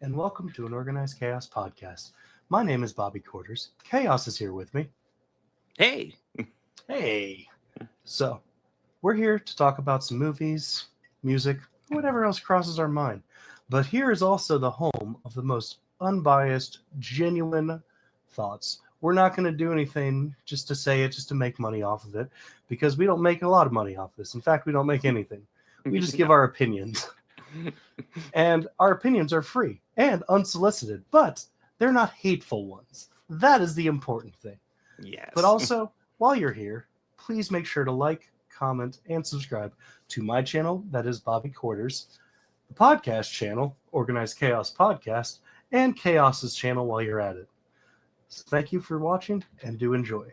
and welcome to an Organized Chaos podcast. My name is Bobby Quarters. Chaos is here with me. Hey. Hey. So, we're here to talk about some movies, music, whatever else crosses our mind. But here is also the home of the most unbiased, genuine thoughts. We're not going to do anything just to say it, just to make money off of it, because we don't make a lot of money off this. In fact, we don't make anything. We just give our opinions. And our opinions are free and unsolicited, but they're not hateful ones. That is the important thing. Yes. But also, while you're here, please make sure to like, comment, and subscribe to my channel, that is Bobby Quarters, the podcast channel, Organized Chaos Podcast, and Chaos's channel while you're at it. So thank you for watching, and do enjoy.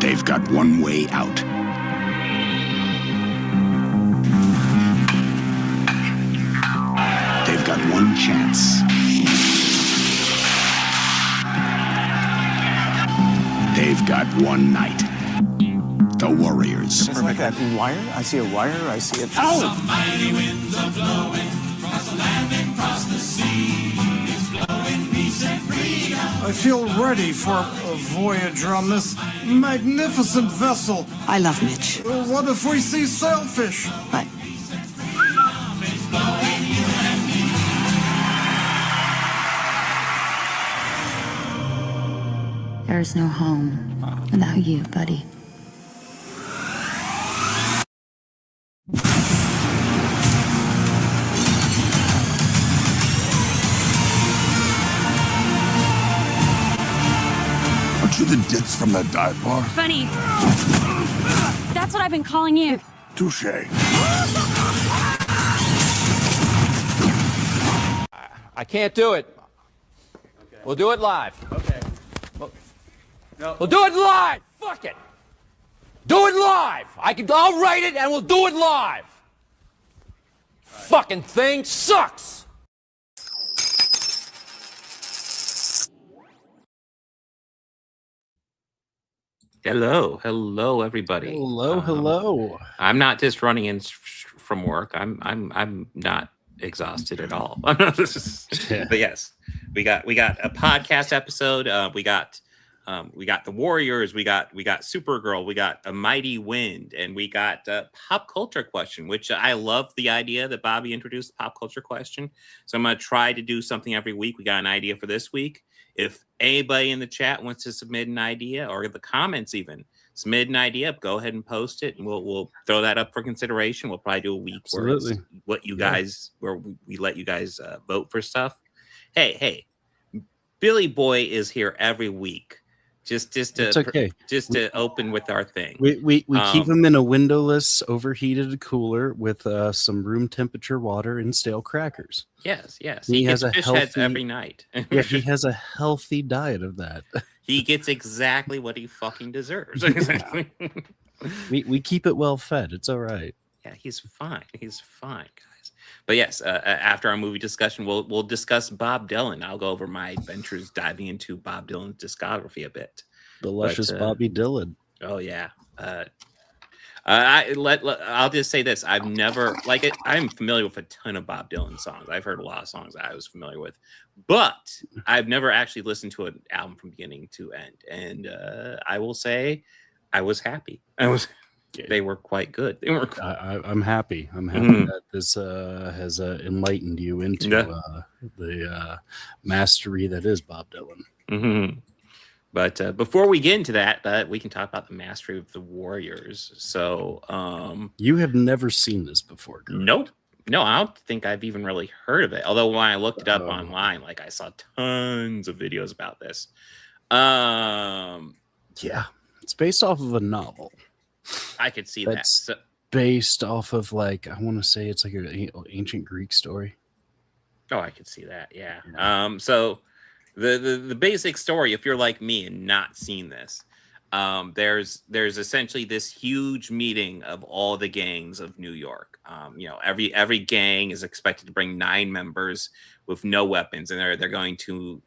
They've got one way out. They've got one chance. They've got one night. The Warriors. It's like that wire. I see a wire. I see it. Ow! Some mighty winds are blowing across the land and across the sea. It's blowing peace and freedom. I feel ready for a voyage on this magnificent vessel. I love Mitch. What if we see sailfish? But It's blowing you and me. there's no home without you, buddy. Aren't you the ditz from that dive bar? Funny. That's what I've been calling you. Touche. I can't do it. Okay. We'll do it live. Okay. We'll do it live. Fuck it. Do it live. I'll write it and we'll do it live. Fucking thing sucks. Hello, everybody. Hello. I'm not just running in from work. I'm not exhausted at all. But yes, we got a podcast episode. We got the Warriors. We got Supergirl. We got A Mighty Wind, and we got a pop culture question, which I love the idea that Bobby introduced the pop culture question. So I'm gonna try to do something every week. We got an idea for this week. If anybody in the chat wants to submit an idea, or the comments even submit an idea, go ahead and post it, and we'll throw that up for consideration. We'll probably do a week where it's what you guys, where we let you guys vote for stuff. Hey, Billy Boy is here every week. Just to open with our thing. We keep him in a windowless, overheated cooler with some room temperature water and stale crackers. Yes. He has gets a fish healthy heads every night. Yeah, he has a healthy diet of that. He gets exactly what he fucking deserves. We keep it well fed. It's all right. Yeah, he's fine, guys. But yes, after our movie discussion, we'll discuss Bob Dylan. I'll go over my adventures diving into Bob Dylan's discography a bit. The luscious Bobby Dylan. Oh yeah. I'll just say this: I've never like it. I'm familiar with a ton of Bob Dylan songs. I've heard a lot of songs I was familiar with, but I've never actually listened to an album from beginning to end. And I will say, I was happy. They were quite good. They were. I'm happy. I'm happy that this has enlightened you into the mastery that is Bob Dylan. Mm-hmm. But before we get into that, we can talk about the mastery of the Warriors. So, you have never seen this before, correct? Nope. No, I don't think I've even really heard of it. Although when I looked it up online, like I saw tons of videos about this. Yeah, it's based off of a novel. I could see that. So, based off of like I want to say it's like an ancient Greek story. Oh, I could see that. Yeah. So. The basic story, if you're like me and not seen this, there's essentially this huge meeting of all the gangs of New York. Every gang is expected to bring 9 members with no weapons, and they're going to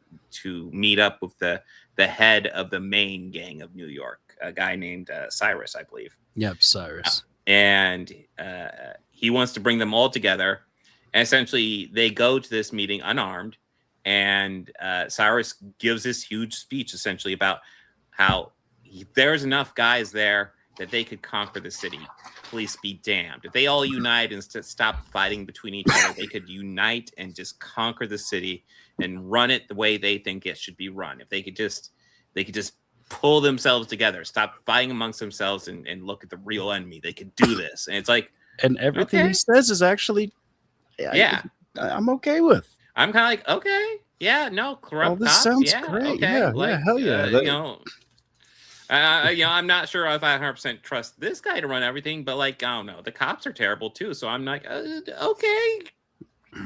meet up with the head of the main gang of New York, a guy named Cyrus, I believe. Yep, Cyrus. And he wants to bring them all together. And essentially, they go to this meeting unarmed. And Cyrus gives this huge speech essentially about how there's enough guys there that they could conquer the city. Police be damned. If they all unite and stop fighting between each other, they could unite and just conquer the city and run it the way they think it should be run. If they could just pull themselves together, stop fighting amongst themselves and look at the real enemy, they could do this. And it's like, and everything he says is actually, I'm okay with. I'm kind of like, okay, yeah, no, corrupt this cops, sounds yeah, great. Okay, Yeah, hell yeah. I'm not sure if I 100% trust this guy to run everything, but like, I don't know, the cops are terrible too. So I'm like, okay,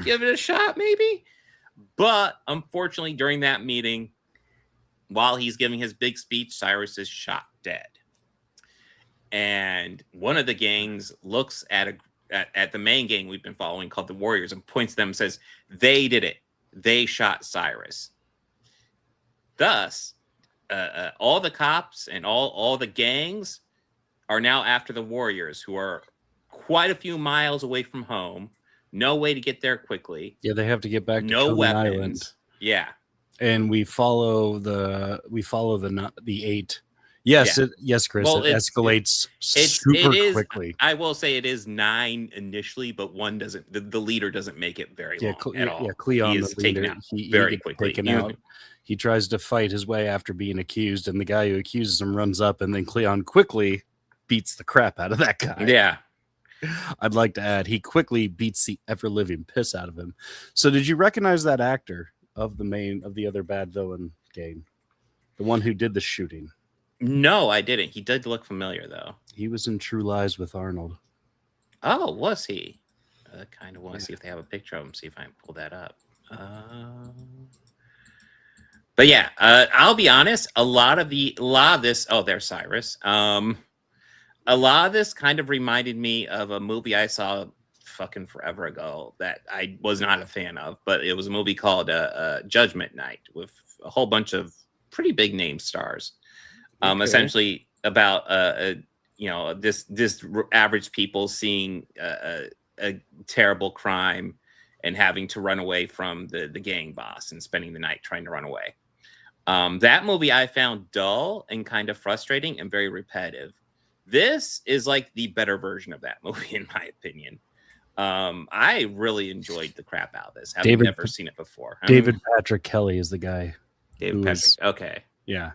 give it a shot, maybe. But unfortunately, during that meeting, while he's giving his big speech, Cyrus is shot dead. And one of the gangs looks at the main gang we've been following called the Warriors and points to them and says, they did it. They shot Cyrus. Thus, all the cops and all the gangs are now after the Warriors, who are quite a few miles away from home. No way to get there quickly. Yeah, they have to get back to no Coney weapons. Island. Yeah. And we follow the 8. Yes, yes, Chris. Well, it escalates super quickly. I will say it is 9 initially, but one doesn't. The leader doesn't make it very long at all. Yeah, Cleon, he is the leader, taken out he very gets quickly. Taken out. He tries to fight his way after being accused, and the guy who accuses him runs up, and then Cleon quickly beats the crap out of that guy. Yeah. I'd like to add, he quickly beats the ever-living piss out of him. So, did you recognize that actor of the other bad villain gang, the one who did the shooting? No, I didn't. He did look familiar, though. He was in True Lies with Arnold. Oh, was he? I kind of want to see if they have a picture of him, see if I can pull that up. But yeah, I'll be honest. A lot of this. Oh, there's Cyrus. A lot of this kind of reminded me of a movie I saw fucking forever ago that I was not a fan of, but it was a movie called Judgment Night with a whole bunch of pretty big name stars. Essentially about this average people seeing a terrible crime and having to run away from the gang boss and spending the night trying to run away. That movie I found dull and kind of frustrating and very repetitive. This is like the better version of that movie, in my opinion. I really enjoyed the crap out of this. I've never seen it before. David Patrick Kelly is the guy. David Patrick. Okay. Yeah.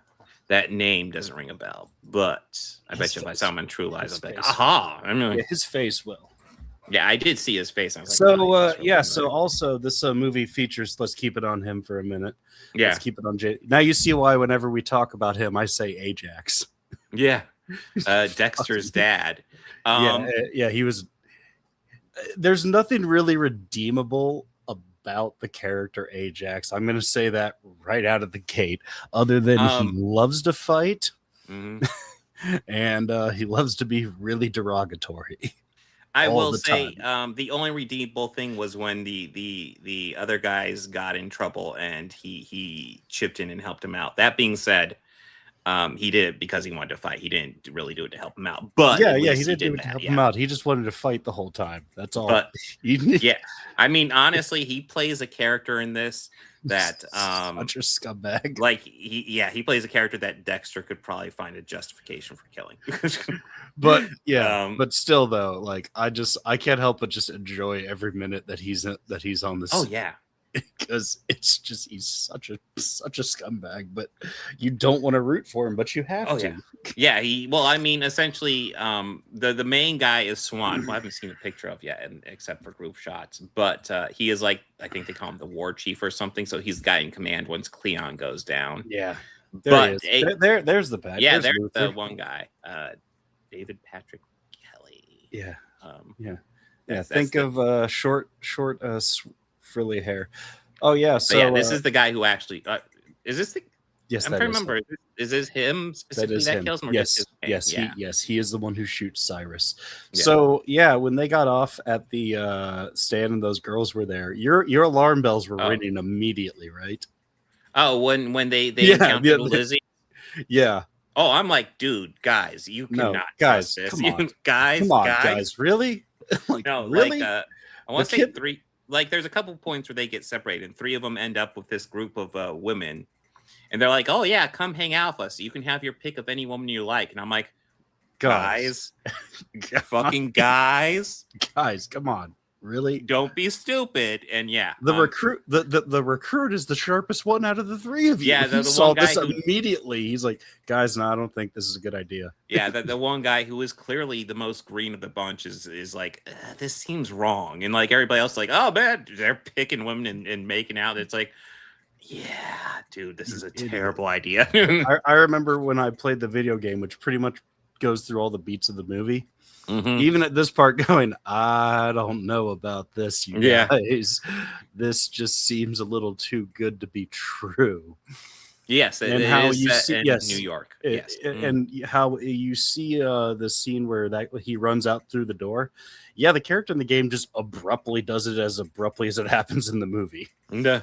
That name doesn't ring a bell, but I bet you if I saw him in True Lies, I'll be like, aha. His face will. Yeah, I did see his face. I was like, so also this movie features, let's keep it on him for a minute. Yeah. Let's keep it on Jay. Now you see why whenever we talk about him, I say Ajax. Yeah. Dexter's dad. Yeah, he was. There's nothing really redeemable about the character Ajax. I'm going to say that right out of the gate, other than he loves to fight and he loves to be really derogatory. I will say the only redeemable thing was when the other guys got in trouble and he chipped in and helped him out. That being said, He did it because he wanted to fight. He didn't really do it to help him out. But yeah, at he least didn't do it to help him out. He just wanted to fight the whole time. That's all. But yeah, I mean, honestly, he plays a character in this that such a scumbag. Like he plays a character that Dexter could probably find a justification for killing. But yeah, but still though, like I can't help but just enjoy every minute that he's on this. Oh yeah. Because it's just he's such a scumbag, but you don't want to root for him, but you have to. Yeah, I mean, essentially, the main guy is Swan, who I haven't seen a picture of yet, except for group shots. But he is like, I think they call him the war chief or something. So he's the guy in command once Cleon goes down. Yeah, there's the bad. Yeah, there's the one guy, David Patrick Kelly. Yeah, yeah. Think of short, frilly hair. Oh yeah, so yeah, this is the guy who actually is this the? Yes, I'm trying to remember. Is this him specifically that kills him? Or Yes, he is the one who shoots Cyrus. Yeah. So yeah, when they got off at the stand and those girls were there, your alarm bells were ringing immediately, right? Oh, when they encountered Lizzie. Yeah. Oh, I'm like, dude, guys, you cannot guys, trust this. come on. guys, really? Like, no, really? Like, I want to say 3. Like, there's a couple points where they get separated, and 3 of them end up with this group of women, and they're like, "Oh yeah, come hang out with us. You can have your pick of any woman you like." And I'm like, guys, fucking guys, come on, really? Don't be stupid. And yeah, the recruit is the sharpest one out of the 3 of you. Yeah, he saw this immediately. He's like, guys, no, I don't think this is a good idea. Yeah, the one guy who is clearly the most green of the bunch is like, this seems wrong, and like everybody else, like, oh man, they're picking women and making out. It's like, yeah, dude, this is a terrible idea. I remember when I played the video game, which pretty much goes through all the beats of the movie. Mm-hmm. Even at this part, going, I don't know about this, you guys. This just seems a little too good to be true. Yes, and how you see New York. Yes, and how you see the scene where he runs out through the door. Yeah, the character in the game just abruptly does it as abruptly as it happens in the movie. Yeah.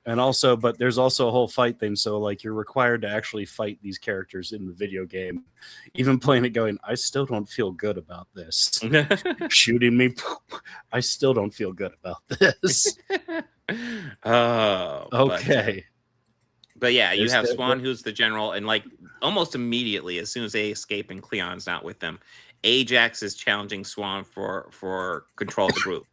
And also, but there's also a whole fight thing. So, like, you're required to actually fight these characters in the video game. Even playing it, going, I still don't feel good about this. Shooting me, I still don't feel good about this. Oh, okay. But yeah, you have Swan, who's the general, and like almost immediately, as soon as they escape and Cleon's not with them, Ajax is challenging Swan for control of the group.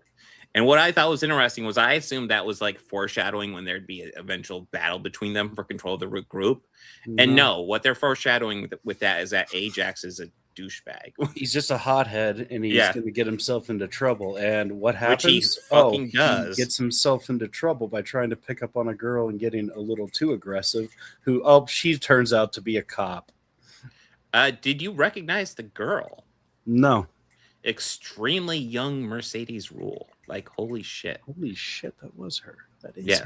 And what I thought was interesting was I assumed that was like foreshadowing when there'd be an eventual battle between them for control of the group. No. And no, what they're foreshadowing with that is that Ajax is a douchebag. He's just a hothead, and he's going to get himself into trouble. And what happens? He does. He gets himself into trouble by trying to pick up on a girl and getting a little too aggressive. She turns out to be a cop. Did you recognize the girl? No. Extremely young Mercedes Rule. Like, holy shit, that was her. That is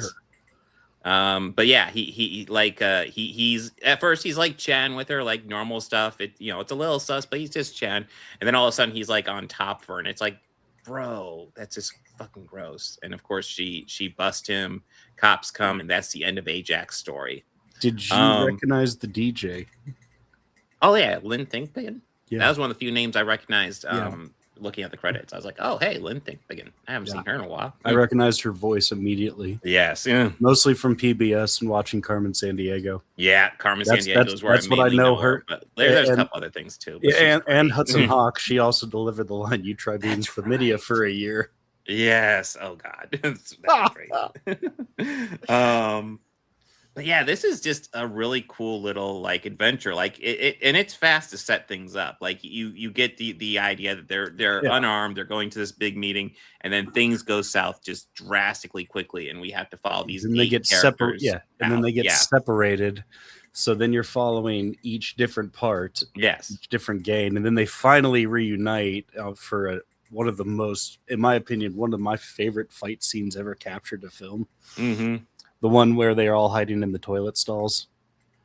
her. But yeah, he's at first he's like Chan with her, like normal stuff. It's a little sus, but he's just Chan. And then all of a sudden he's like on top of her, and it's like, bro, that's just fucking gross. And of course she busts him. Cops come, and that's the end of Ajax's story. Did you recognize the DJ? Oh yeah, Lynn Thinkpin. Yeah. That was one of the few names I recognized. Looking at the credits, I was like, "Oh, hey, Lynn Thinkpin. I haven't seen her in a while." I recognized her voice immediately. Yes, mostly from PBS and watching Carmen Sandiego. Yeah, Carmen Sandiego is where that's what I know her. But there's a couple other things too. And Hudson Hawk. She also delivered the line, "You try being chlamydia for a year." Yes. Oh God, that's great. But yeah, this is just a really cool little like adventure. Like and it's fast to set things up. Like you get the idea that they're unarmed, they're going to this big meeting, and then things go south just drastically quickly, and we have to follow these. And they get separated. Yeah, and then they get separated. So then you're following each different part. Yes, each different game, and then they finally reunite for one of the most, in my opinion, one of my favorite fight scenes ever captured to film. Mm-hmm. The one where they are all hiding in the toilet stalls.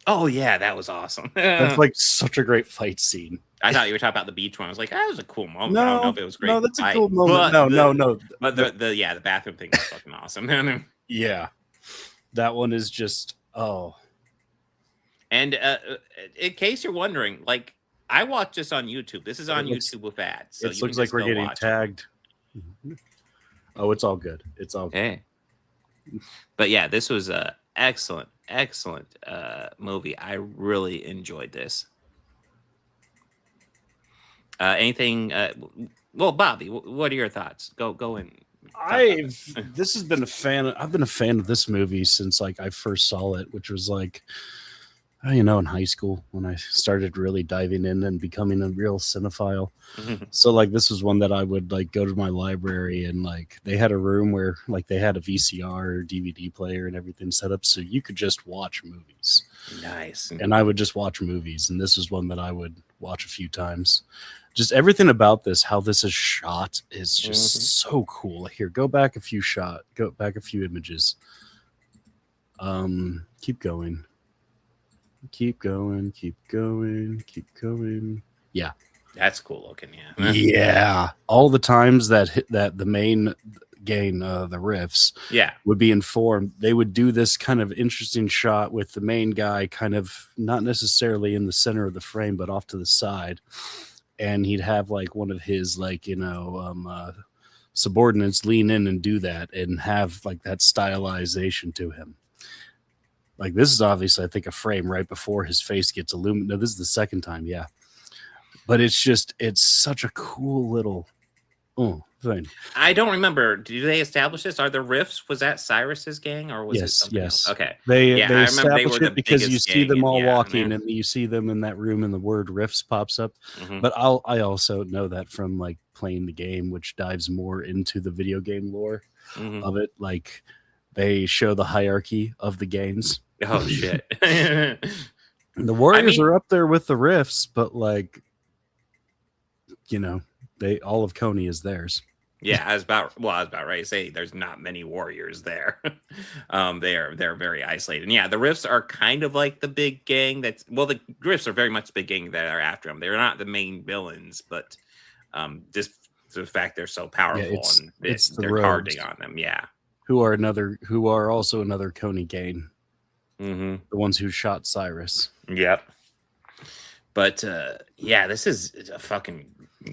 Oh yeah, that was awesome. That's like such a great fight scene. I thought you were talking about the beach one. I was like, that was a cool moment. I don't know if it was great. No, that's a cool moment. No. But the bathroom thing was fucking awesome. Yeah, that one is just And in case you're wondering, like I watched this on YouTube. This is on YouTube with ads. So it looks like we're getting tagged. Oh, it's all good. It's all good. Hey. But yeah, this was a excellent movie. I really enjoyed this. Anything? Well, Bobby, what are your thoughts? Go in. This has been a fan. I've been a fan of this movie since like I first saw it, which was like, in high school when I started really diving in and becoming a real cinephile. So like this was one that I would like go to my library and like they had a room where like they had a VCR or DVD player and everything set up so you could just watch movies. Nice. And I would just watch movies, and this was one that I would watch a few times. Just everything about this, how this is shot, is just so cool. Here, go back a few images. Keep going. Keep going. Yeah. That's cool looking, yeah. Yeah. All the times that the main gang, the riffs, would be informed, they would do this kind of interesting shot with the main guy kind of not necessarily in the center of the frame, but off to the side. And he'd have like one of his like, subordinates lean in and do that and have like that stylization to him. Like this is obviously, I think, a frame right before his face gets illuminated. No, this is the second time, yeah. But it's such a cool little thing. I don't remember. Do they establish this? Are the riffs? Was that Cyrus's gang or was it something else? Okay. They establish it because you see them all walking and you see them in that room and the word riffs pops up. But I also know that from like playing the game, which dives more into the video game lore of it. Like they show the hierarchy of the gangs. Oh shit. The Warriors are up there with the riffs, but like, all of Coney is theirs. Yeah, I was about ready to say there's not many warriors there. They're very isolated. And yeah, the Rifts are kind of like the big gang the Rifts are very much the big gang that are after them. They're not the main villains, but just the fact they're so powerful and they're guarding on them. Yeah. Who are also another Coney gang. The ones who shot Cyrus. Yep. But this is a fucking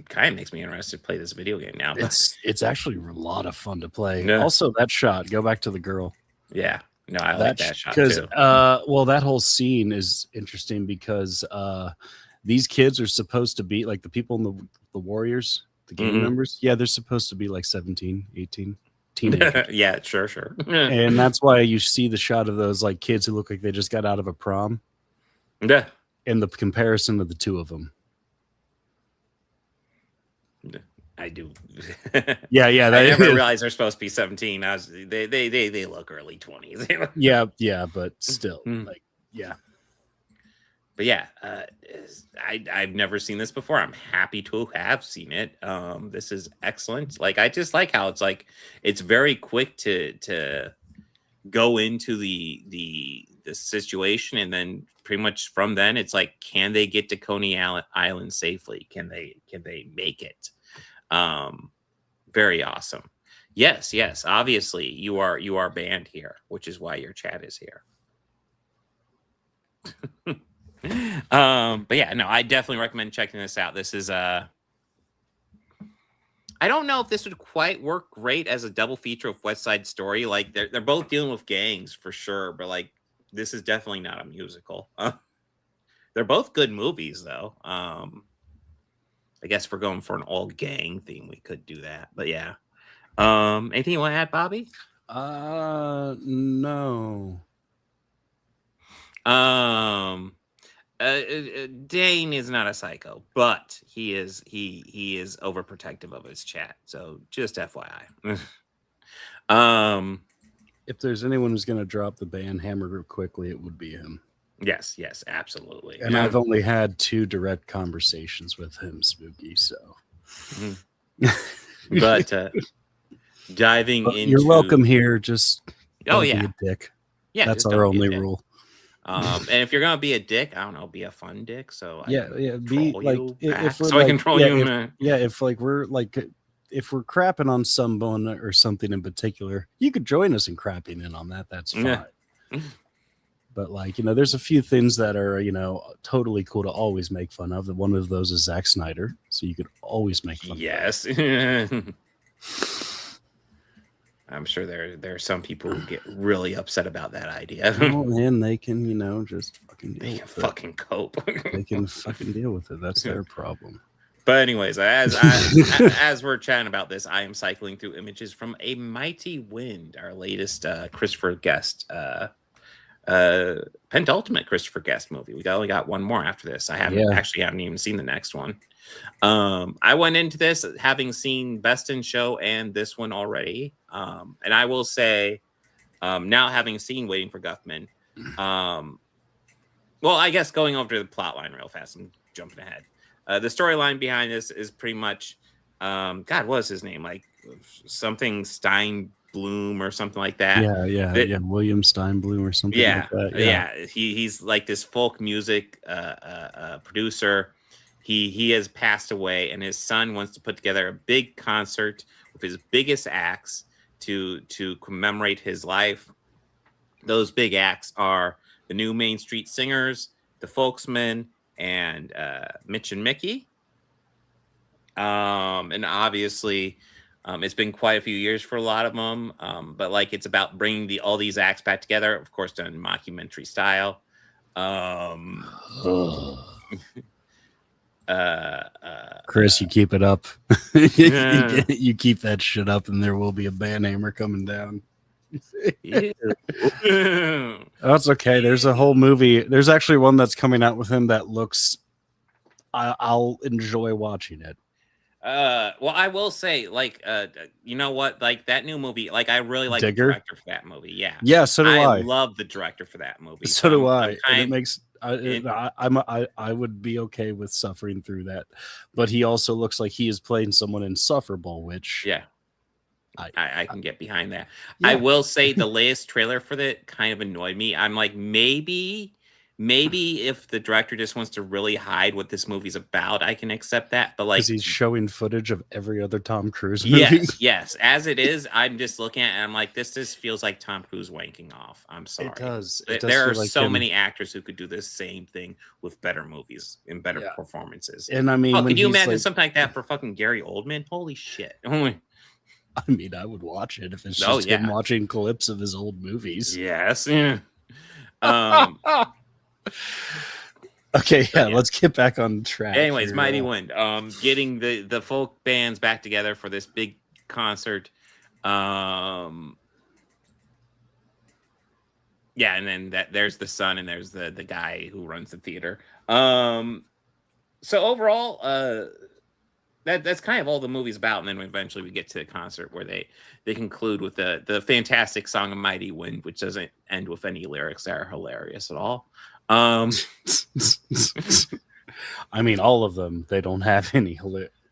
kind of makes me interested to play this video game now. It's actually a lot of fun to play. Yeah. Also, that shot. Go back to the girl. Yeah. No, I like that shot too. Because that whole scene is interesting because these kids are supposed to be like the people in the Warriors, the gang members. Yeah, they're supposed to be like 17, 18. Teenagers. Yeah, sure. And that's why you see the shot of those like kids who look like they just got out of a prom. Yeah. And the comparison of the two of them. I do. Yeah. I never realized they're supposed to be 17. They look early 20s. Yeah, but still, like, yeah. But yeah, I've never seen this before. I'm happy to have seen it. This is excellent. Like, I just like how it's like it's very quick to go into the situation, and then pretty much from then it's like, can they get to Coney Island safely? Can they make it? Very awesome. Yes. Obviously, you are banned here, which is why your chat is here. But yeah, no, I definitely recommend checking this out. This is I don't know if this would quite work great as a double feature of West Side Story. Like they're both dealing with gangs for sure, but like this is definitely not a musical. They're both good movies though. I guess if we're going for an all gang theme, we could do that. But yeah. Anything you want to add, Bobby? No. Dane is not a psycho, but he is overprotective of his chat. So just FYI. If there's anyone who's going to drop the ban hammer quickly, it would be him. Yes, absolutely. And I've only had 2 direct conversations with him, Spooky. So, but diving into, you're welcome here. Just be a dick. Yeah, that's our only rule. And if you're gonna be a dick, I don't know, be a fun dick. So be like if we're so I control you. If we're crapping on someone or something in particular, you could join us in crapping in on that. That's fine. But like, there's a few things that are, totally cool to always make fun of. One of those is Zack Snyder. So you could always make fun yes. I'm sure there are some people who get really upset about that idea. And they can, just fucking deal with it. Fucking cope. They can fucking deal with it. That's their problem. But anyways, as we're chatting about this, I am cycling through images from A Mighty Wind, our latest Christopher Guest, penultimate Christopher Guest movie. We only got one more after this. I haven't even seen the next one. I went into this having seen Best in Show and this one already. And I will say, now having seen Waiting for Guffman, well, I guess going over to the plot line real fast and jumping ahead. The storyline behind this is pretty much, God, what was his name? Like something Steinblum or something like that. Yeah. William Steinblum or something like that. Yeah. He's like this folk music producer. He has passed away, and his son wants to put together a big concert with his biggest acts to commemorate his life. Those big acts are the New Main Street Singers, the Folksmen, and Mitch and Mickey. And obviously, it's been quite a few years for a lot of them. But like, it's about bringing all these acts back together, of course, done in mockumentary style. Chris, you keep it up. You keep that shit up, and there will be a banhammer coming down. That's okay. There's a whole movie. There's actually one that's coming out with him that looks. I'll enjoy watching it. Well, I will say, like, you know what? Like that new movie, like I really like Digger? the director for that movie. Yeah, Yeah, so do I. love the director for that movie. So do I. And it makes. I would be okay with suffering through that, but he also looks like he is playing someone insufferable, which I can get behind that. Yeah. I will say the latest trailer for that kind of annoyed me. I'm like, maybe if the director just wants to really hide what this movie's about, I can accept that. But like, because he's showing footage of every other Tom Cruise movie. Yes. As it is, I'm just looking at it and I'm like, this just feels like Tom Cruise wanking off. I'm sorry. It does. There are so many actors who could do this same thing with better movies and better performances. And I mean, could you imagine something like that for fucking Gary Oldman? Holy shit. I mean, I would watch it if it's just him watching clips of his old movies. Yes. Okay, let's get back on track. Anyways, here. Mighty Wind. Getting the folk bands back together for this big concert. And then there's the son and there's the guy who runs the theater. So overall, that's kind of all the movie's about, and then eventually we get to the concert where they conclude with the fantastic song of Mighty Wind, which doesn't end with any lyrics that are hilarious at all. I mean, all of them, they don't have any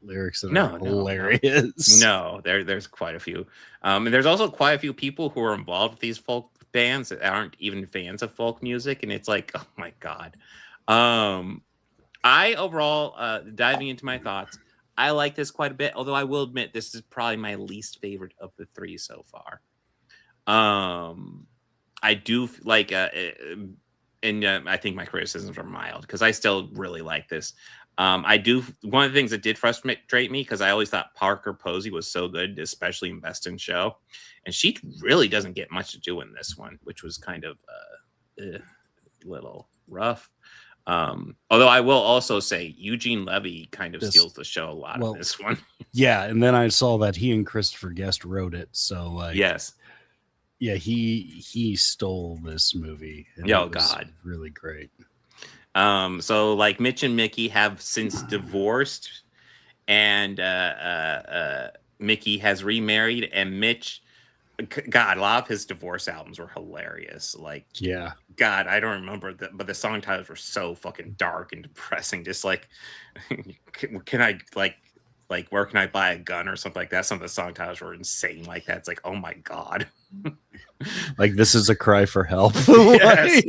lyrics that are hilarious. No, there's quite a few. And there's also quite a few people who are involved with these folk bands that aren't even fans of folk music, and it's like, oh my god. I overall, diving into my thoughts, I like this quite a bit, although I will admit this is probably my least favorite of the three so far. I do like, and I think my criticisms are mild because I still really like this. One of the things that did frustrate me, because I always thought Parker Posey was so good, especially in Best in Show, and she really doesn't get much to do in this one, which was kind of a little rough. Although I will also say Eugene Levy kind of steals the show a lot in this one. Yeah, and then I saw that he and Christopher Guest wrote it, so like, yes, yeah, he stole this movie. Oh God, really great. So like Mitch and Mickey have since divorced, and Mickey has remarried, and Mitch, God, a lot of his divorce albums were hilarious. Like, yeah, God, I don't remember but the song titles were so fucking dark and depressing. Just like, can I like where can I buy a gun or something like that? Some of the song titles were insane like that. It's like, oh my God. Like, this is a cry for help. Yes.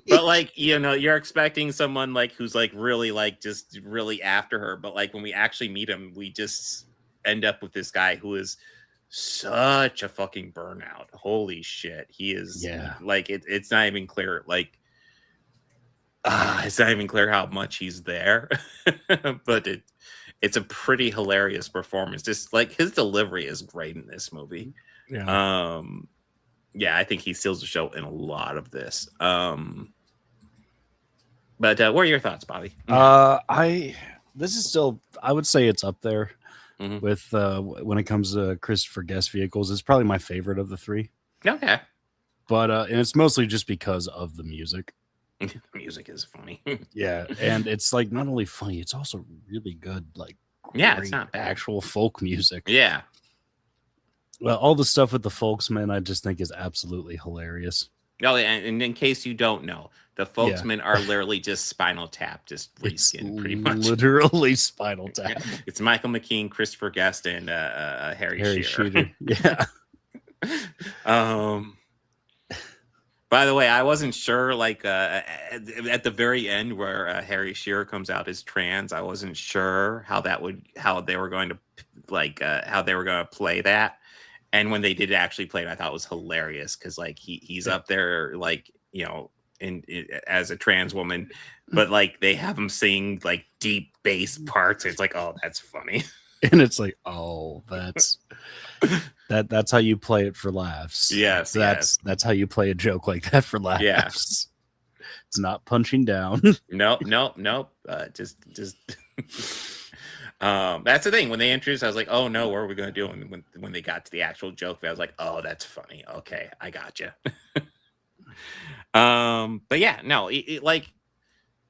But like, you're expecting someone like who's like really like just really after her, but like when we actually meet him, we just end up with this guy who is such a fucking burnout. Holy shit. He is like it's not even clear. Like it's not even clear how much he's there. But it's a pretty hilarious performance. Just like his delivery is great in this movie. Yeah. Yeah, I think he steals the show in a lot of this. But what are your thoughts, Bobby? This is still, I would say it's up there with when it comes to Christopher Guest vehicles. It's probably my favorite of the three. Okay. But and it's mostly just because of the music. The music is funny. Yeah, and it's like not only funny, it's also really good. Like it's not bad. Actual folk music. Yeah. Well, all the stuff with the Folksmen, I just think is absolutely hilarious. Oh, and in case you don't know, the Folksmen are literally just Spinal Tap, just reskin, pretty much. Literally Spinal Tap. It's Michael McKean, Christopher Guest, and Harry Shearer. Yeah. By the way, I wasn't sure, like at the very end where Harry Shearer comes out as trans, I wasn't sure how they were going to play that. And when they did actually play it, I thought it was hilarious because like he's up there like, you know, in as a trans woman, but like they have him sing like deep bass parts. It's like, oh, that's funny. And it's like, oh, that's how you play it for laughs. Yes, that's how you play a joke like that for laughs. Yeah. It's not punching down. Nope. Just that's the thing. When they introduced, I was like, oh no, what are we gonna do? And when they got to the actual joke, I was like, oh, that's funny. Okay, I got you. But yeah, no, like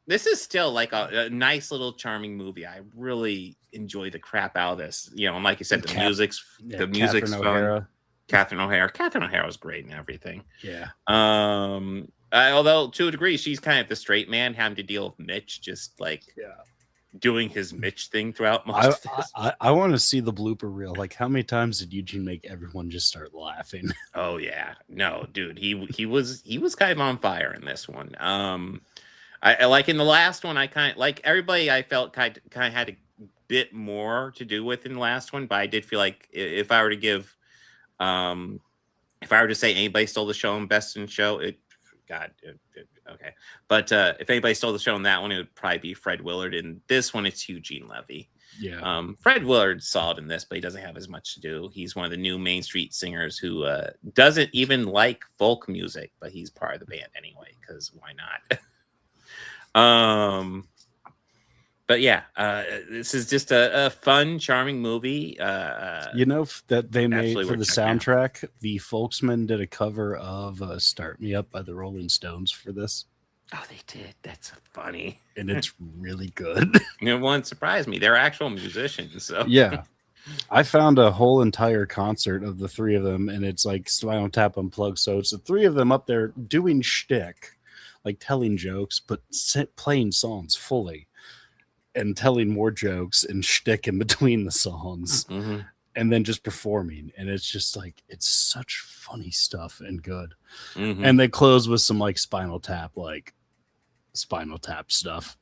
this is still like a nice little charming movie. I really enjoy the crap out of this. You know, and like you said, the music's fun. Catherine O'Hara was great and everything. Yeah. Although to a degree, she's kind of the straight man having to deal with Mitch, just like doing his Mitch thing throughout most of this. I want to see the blooper reel. Like, how many times did Eugene make everyone just start laughing? Oh yeah, no, dude, he was kind of on fire in this one. I like in the last one, I kind of like everybody. I felt kind of had a bit more to do with in the last one, but I did feel like if I were to give, if I were to say anybody stole the show and best in show, okay. But if anybody stole the show in that one, it would probably be Fred Willard. In this one, it's Eugene Levy. Yeah. Fred Willard's solid in this, but he doesn't have as much to do. He's one of the new Main Street singers who doesn't even like folk music, but he's part of the band anyway, because why not? But yeah, this is just a fun, charming movie. You know that they made for the soundtrack, out. The Folksmen did a cover of "Start Me Up" by the Rolling Stones for this. Oh, they did. That's funny, and it's really good. It won't surprise me. They're actual musicians, so yeah. I found a whole entire concert of the three of them, and it's like Spinal Tap Unplugged. So it's the three of them up there doing shtick, like telling jokes, but playing songs fully. And telling more jokes and shtick in between the songs, and then just performing. And it's just like, it's such funny stuff and good. And they close with some like Spinal Tap stuff.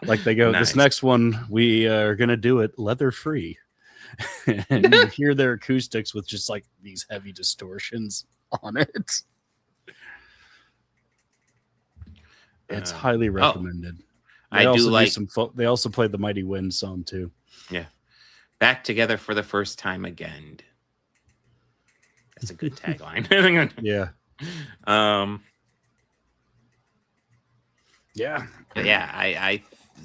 Like they go, this next one, we are going to do it leather free. And you hear their acoustics with just like these heavy distortions on it. It's highly recommended. They I do like some. They also played the Mighty Wind song too. Yeah, back together for the first time again. That's a good tagline. Yeah. Yeah. I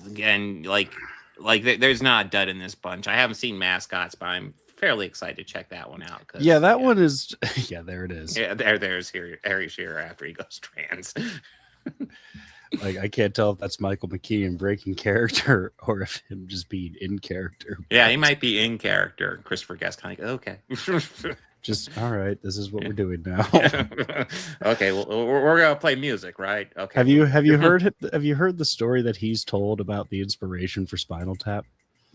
again like there's not a dud in this bunch. I haven't seen Mascots, but I'm fairly excited to check that one out. Yeah, that one is. Yeah, there it is. Yeah, there's Harry Shearer after he goes trans. Like, I can't tell if that's Michael McKean breaking character or if him just being in character. Yeah, he might be in character. Christopher Guest kind of like, okay. Just, all right, this is what we're doing now. Okay, well, we're going to play music, right? Okay. Have you heard the story that he's told about the inspiration for Spinal Tap?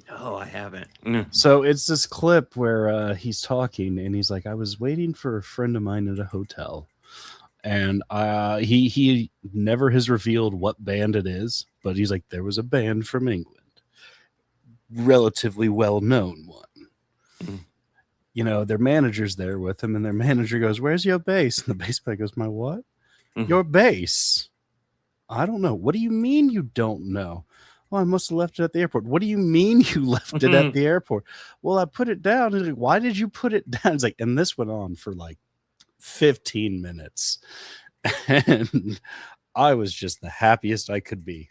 No, I haven't. So it's this clip where he's talking and he's like, I was waiting for a friend of mine at a hotel. And he never has revealed what band it is, but he's like, there was a band from England, relatively well-known one. their manager's there with him, and their manager goes, "Where's your bass?" And the bass player goes, "My what? Your bass? I don't know." "What do you mean you don't know?" "Oh, I must have left it at the airport." "What do you mean you left it at the airport?" "Well, I put it down." He's like, "Why did you put it down?" It's like, and this went on for like 15 minutes. And I was just the happiest I could be.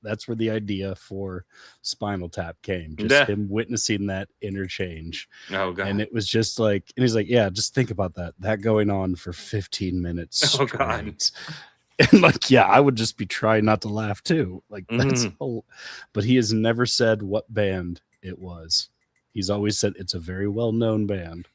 That's where the idea for Spinal Tap came. Just him witnessing that interchange. Oh god. And it was just like, and he's like, "Yeah, just think about that going on for 15 minutes straight." Oh god. And like, yeah, I would just be trying not to laugh too. Like that's but he has never said what band it was. He's always said it's a very well-known band.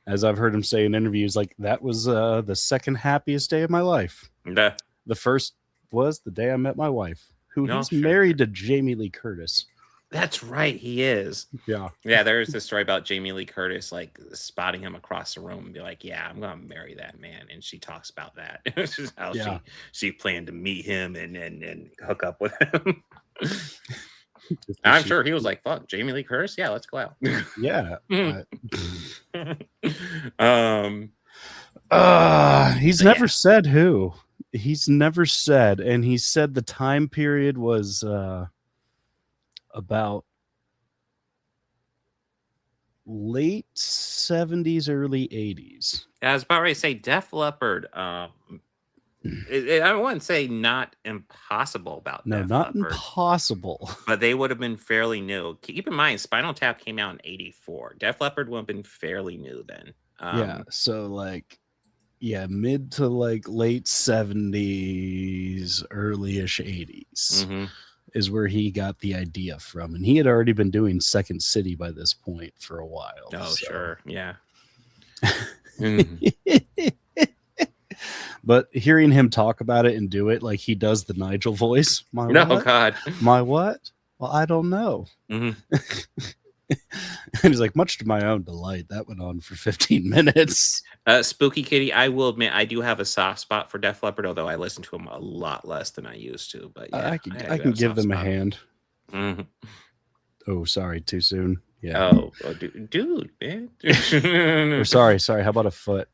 As I've heard him say in interviews, like, that was the second happiest day of my life. Yeah. The first was the day I met my wife, who he's married to Jamie Lee Curtis. That's right, he is. Yeah. Yeah, there's this story about Jamie Lee Curtis like spotting him across the room and be like, "Yeah, I'm gonna marry that man." And she talks about that. It's just how she planned to meet him and hook up with him. I'm sure he was like, "Fuck, Jamie Lee Curtis? Yeah, let's go out." Yeah. He's never said who. He's never said, and he said the time period was about late 70s, early 80s. I was about ready to say Def Leppard. I wouldn't say not impossible about no, Def not Leppard, impossible, but they would have been fairly new. Keep in mind, Spinal Tap came out in '84. Def Leppard would have been fairly new then. Yeah, so like, yeah, mid to like late 70s, early-ish 80s is where he got the idea from, and he had already been doing Second City by this point for a while. Oh, sure, yeah. But hearing him talk about it and do it like he does the Nigel voice. My what? God. My what? Well, I don't know. And he's like, much to my own delight, that went on for 15 minutes. Spooky Kitty, I will admit, I do have a soft spot for Def Leppard, although I listen to them a lot less than I used to. But yeah, I can give them a hand. Oh, sorry, too soon. Yeah. Oh dude, man. Or sorry. How about a foot?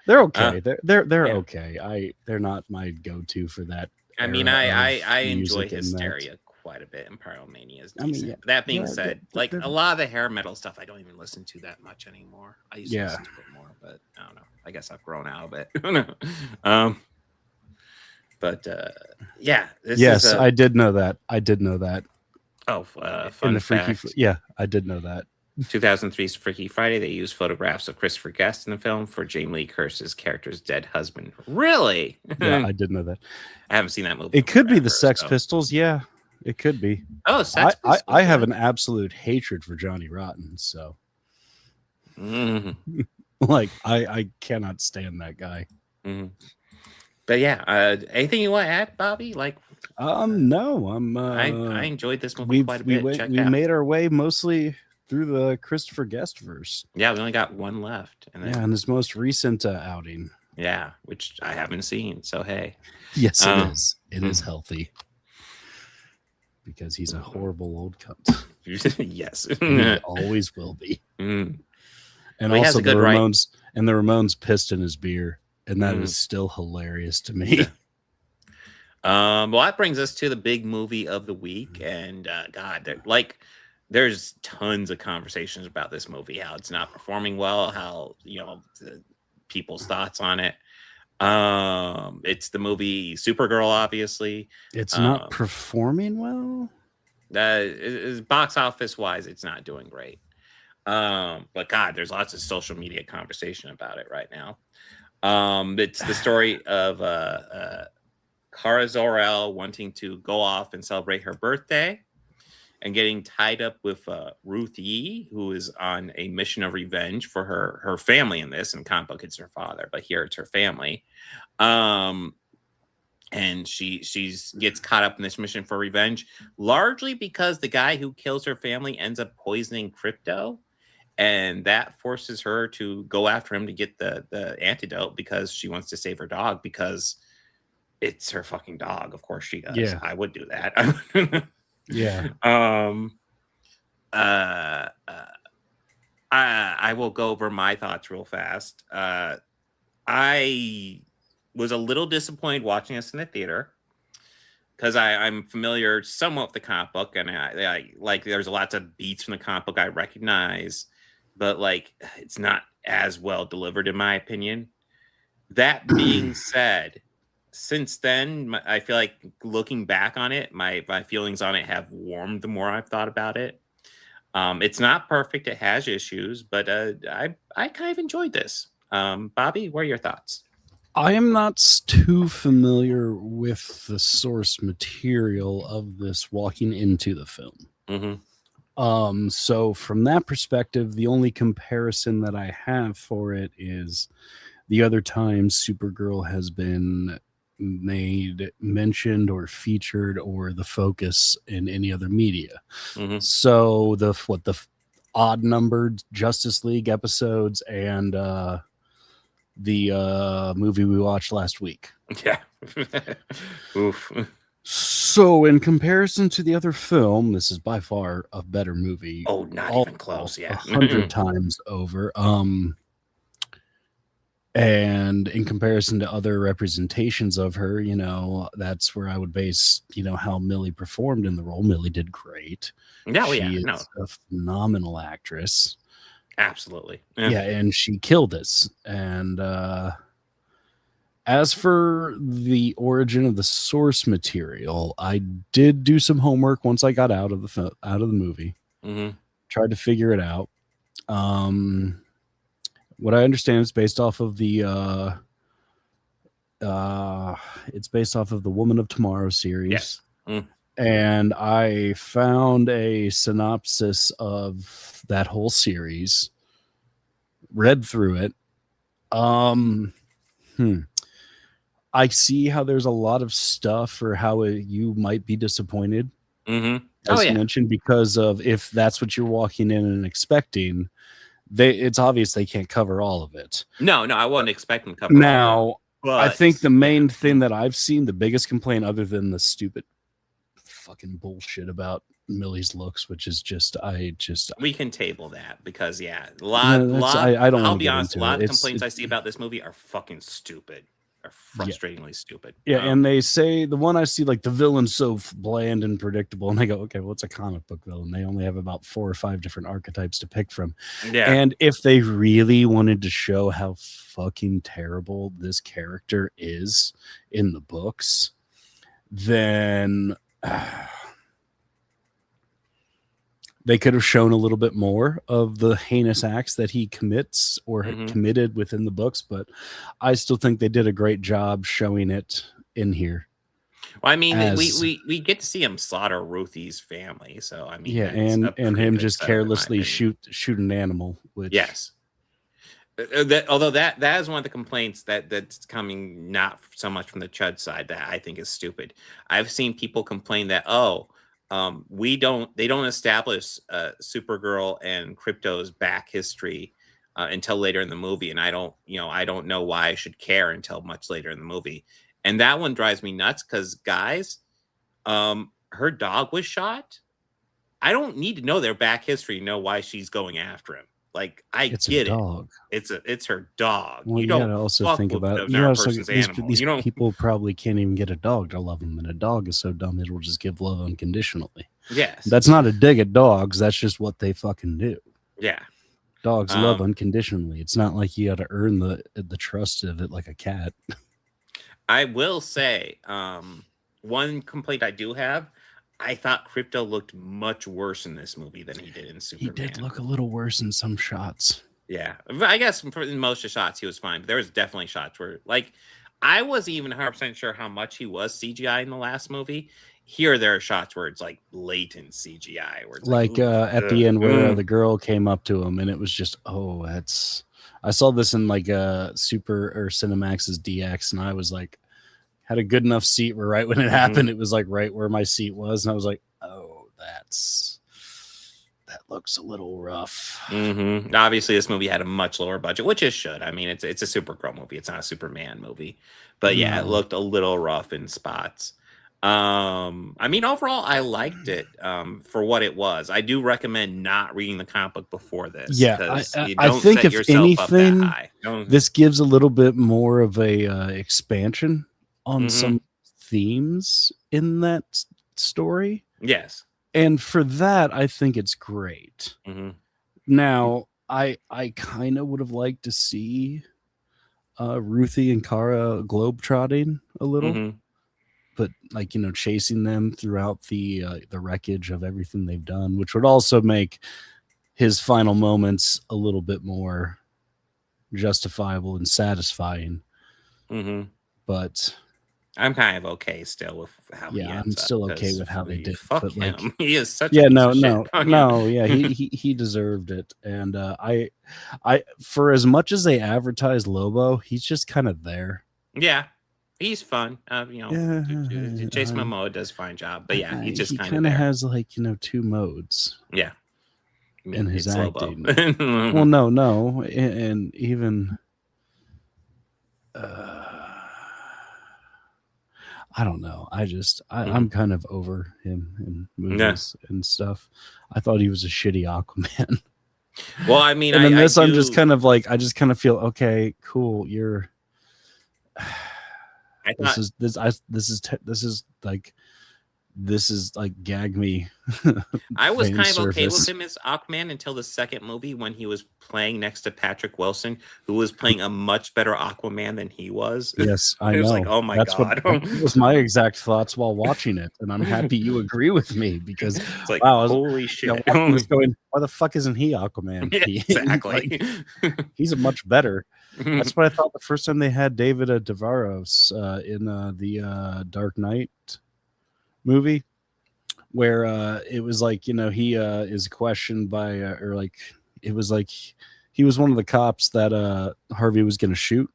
They're okay. They're okay. They're not my go-to for that. I mean, I enjoy Hysteria quite a bit, and Pyromania is decent. I mean, that being said, like a lot of the hair metal stuff, I don't even listen to that much anymore. I used to listen to it more, but I don't know. I guess I've grown out of it. Yeah. Yes, I did know that. Oh, in the Freaky. Yeah, I did know that. 2003's Freaky Friday, they used photographs of Christopher Guest in the film for Jamie Lee Curtis's character's dead husband. Really? Yeah, I did know that. I haven't seen that movie. It could be the Sex Pistols. Yeah, it could be. Oh, Sex Pistols. I have an absolute hatred for Johnny Rotten, so like I cannot stand that guy. But yeah, anything you want to add, Bobby? Like, no, I enjoyed this movie quite a bit. We made our way mostly through the Christopher Guest verse. Yeah, we only got one left. And then, and his most recent outing. Yeah, which I haven't seen. So hey, yes, it is. It is healthy because he's a horrible old cunt. Yes, he always will be. And well, also the Ramones and the Ramones pissed in his beer, and that is still hilarious to me. Well, that brings us to the big movie of the week, and God, there's tons of conversations about this movie, how it's not performing well, how people's thoughts on it. It's the movie Supergirl, obviously. It's not performing well. Box office wise, it's not doing great. But God, there's lots of social media conversation about it right now. It's the story of Kara Zor-El wanting to go off and celebrate her birthday and getting tied up with Ruth Yee, who is on a mission of revenge for her family in this. In comic book, it's her father, but here it's her family. And she gets caught up in this mission for revenge, largely because the guy who kills her family ends up poisoning Crypto. And that forces her to go after him to get the antidote because she wants to save her dog, because it's her fucking dog. Of course she does. Yeah. I would do that. Yeah. I will go over my thoughts real fast. I was a little disappointed watching this in the theater because I'm familiar somewhat with the comic book, and I like there's lots of beats from the comic book I recognize, but like it's not as well delivered in my opinion. That being said, since then I feel like looking back on it, my feelings on it have warmed the more I've thought about it. It's not perfect; it has issues, but I kind of enjoyed this. Bobby, what are your thoughts? I am not too familiar with the source material of this walking into the film. So from that perspective, the only comparison that I have for it is the other times Supergirl has been made, mentioned, or featured, or the focus in any other media. So the odd numbered Justice League episodes and the movie we watched last week. Yeah. Oof. So in comparison to the other film, this is by far a better movie. Oh, not even close. Yeah. 100 times over. And in comparison to other representations of her, you know, that's where I would base, you know, how Millie performed in the role. Millie did great. No, She yeah, is no. a phenomenal actress. Absolutely. Yeah, and she killed this. And as for the origin of the source material, I did do some homework once I got out of the movie. Tried to figure it out. What I understand is based off of the Woman of Tomorrow series. Yes. And I found a synopsis of that whole series, read through it. I see how there's a lot of stuff for how you might be disappointed. As you mentioned, because of if that's what you're walking in and expecting, it's obvious they can't cover all of it. No, I wasn't expecting to cover now, all of it. But, I think the main thing that I've seen, the biggest complaint, other than the stupid fucking bullshit about Millie's looks, which is we can table that because I don't. I'll be honest. A lot of complaints I see about this movie are fucking stupid. Are frustratingly stupid. Yeah, and they say the one I see, like the villain's so bland and predictable, and I go, okay, well, it's a comic book villain. They only have about 4 or 5 different archetypes to pick from. Yeah, and if they really wanted to show how fucking terrible this character is in the books, then they could have shown a little bit more of the heinous acts that he commits or had committed within the books, but I still think they did a great job showing it in here. Well, I mean, we get to see him slaughter Ruthie's family, so I mean, yeah, and him just carelessly shoot an animal. Which yes, although that is one of the complaints that's coming not so much from the Chud side that I think is stupid. I've seen people complain that they don't establish Supergirl and Krypto's back history until later in the movie, and I don't know why I should care until much later in the movie. And that one drives me nuts because guys, her dog was shot. I don't need to know their back history to know why she's going after him. Like it's get a dog. It's her dog. Well, you don't also think about these people probably can't even get a dog to love them, and a dog is so dumb it'll just give love unconditionally. Yes, that's not a dig at dogs. That's just what they fucking do. Yeah, dogs love unconditionally. It's not like you got to earn the trust of it like a cat. I will say, one complaint I do have. I thought Krypto looked much worse in this movie than he did in Superman. He did look a little worse in some shots. Yeah, I guess in most of the shots he was fine, but there was definitely shots where, like, I wasn't even 100% sure how much he was CGI in the last movie. Here, there are shots where it's like blatant CGI, where it's like at the end where the girl came up to him, and it was just, I saw this in like Super or Cinemax's DX, and I was like, had a good enough seat where right when it happened, it was like right where my seat was. And I was like, oh, that looks a little rough. Obviously, this movie had a much lower budget, which it should. I mean, it's a Supergirl movie. It's not a Superman movie. But yeah, it looked a little rough in spots. I mean, overall, I liked it for what it was. I do recommend not reading the comic book before this. Yeah, because you I don't think set if yourself up that anything, high. this gives a little bit more of a expansion on Mhm. some themes in that story. Yes. And for that, I think it's great. Mhm. Now, I kind of would have liked to see Ruthie and Kara globetrotting a little, Mhm. but like chasing them throughout the wreckage of everything they've done, which would also make his final moments a little bit more justifiable and satisfying. Mhm. But I'm kind of okay still with how he yeah, I'm ends up. still okay 'Cause with how for they me, did. fuck But like, him. He is such yeah, a piece no, of shit. yeah, he deserved it. And I for as much as they advertise Lobo, he's just kind of there. Yeah, he's fun. Yeah, Jason Momoa does a fine job, but yeah, he's just he kind of kind of there. has like two modes Yeah, I in mean, his it's acting. Lobo. Well, no, and even I don't know. I'm kind of over him in movies and stuff. I thought he was a shitty Aquaman. Well, I mean, And in this, I'm just do- kind of like, I just kind of feel okay, cool. You're. I thought This is like gag me. I was fan kind of okay with service. him as Aquaman until the second movie when he was playing next to Patrick Wilson, who was playing a much better Aquaman than he was. Yes, I It know. was like, oh my God. That was my exact thoughts while watching it, and I'm happy you agree with me because It's like, wow, holy shit. watching this going, why the fuck isn't he Aquaman? Yeah, exactly. He's a much better. That's what I thought the first time they had David Devaros in the Dark Knight movie, where it was like he is questioned by or like it was like he was one of the cops that Harvey was going to shoot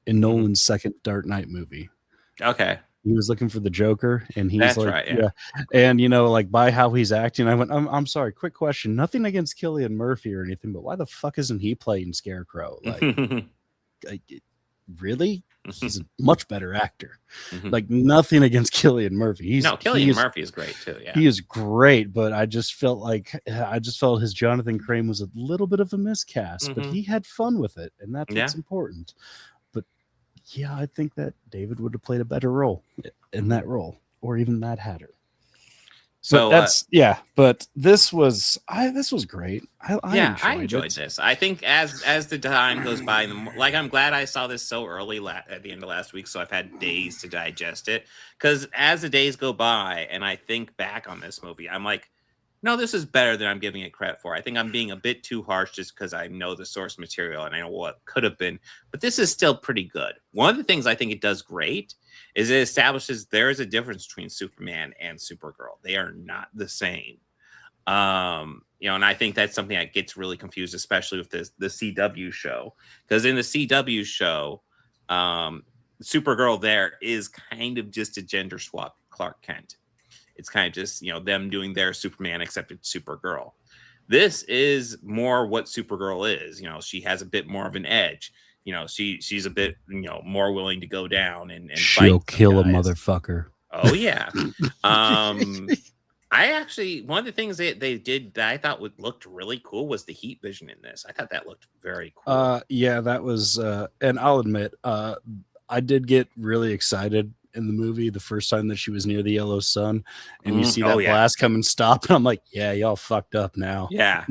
in Nolan's second Dark Knight movie. Okay. He was looking for the Joker, and he's That's like, right, yeah. And like by how he's acting, I went, I'm sorry, quick question, nothing against Cillian Murphy or anything, but why the fuck isn't he playing Scarecrow? Like really? He's a much better actor. Like nothing against Cillian Murphy. Cillian Murphy is great too. Yeah, he is great, but I just felt his Jonathan Crane was a little bit of a miscast, but he had fun with it, and that's what's important. But yeah, I think that David would have played a better role in that role, or even Mad Hatter. So that's but this was great. I enjoyed this. I think as the time goes by, I'm glad I saw this so early at the end of last week, so I've had days to digest it. Because as the days go by, and I think back on this movie, I'm like, no, this is better than I'm giving it credit for. I think I'm being a bit too harsh just because I know the source material and I know what could have been, but this is still pretty good. One of the things I think it does great is it establishes there is a difference between Superman and Supergirl. They are not the same. And I think that's something that gets really confused, especially with the CW show, because in the CW show, Supergirl there is kind of just a gender swap Clark Kent. It's kind of just, them doing their Superman, except it's Supergirl. This is more what Supergirl is. She has a bit more of an edge. She's a bit, more willing to go down and she'll fight kill guys. a motherfucker. Oh, yeah. I actually, one of the things they did that I thought looked really cool was the heat vision in this. I thought that looked very cool. Yeah, that was, and I'll admit, I did get really excited in the movie the first time that she was near the yellow sun, and you see that blast come and stop, and I'm like, yeah, y'all fucked up now. Yeah.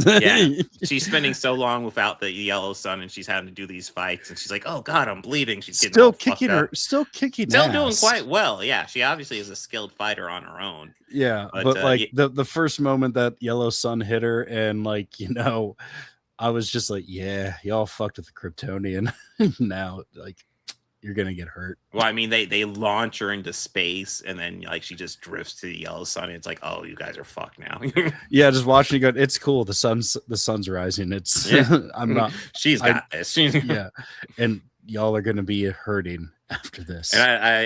She's spending so long without the yellow sun, and she's having to do these fights, and she's like, oh god, I'm bleeding. She's still kicking doing quite well. Yeah, she obviously is a skilled fighter on her own. Yeah, but like the first moment that yellow sun hit her, and I was just like, yeah, y'all fucked with the Kryptonian. Now you're gonna get hurt. Well, I mean, they launch her into space, and then she just drifts to the yellow sun. And it's like, oh, you guys are fucked now. Yeah, just watching it go. It's cool. The sun's rising. It's I'm not. She's got this. Yeah, and y'all are gonna be hurting after this. And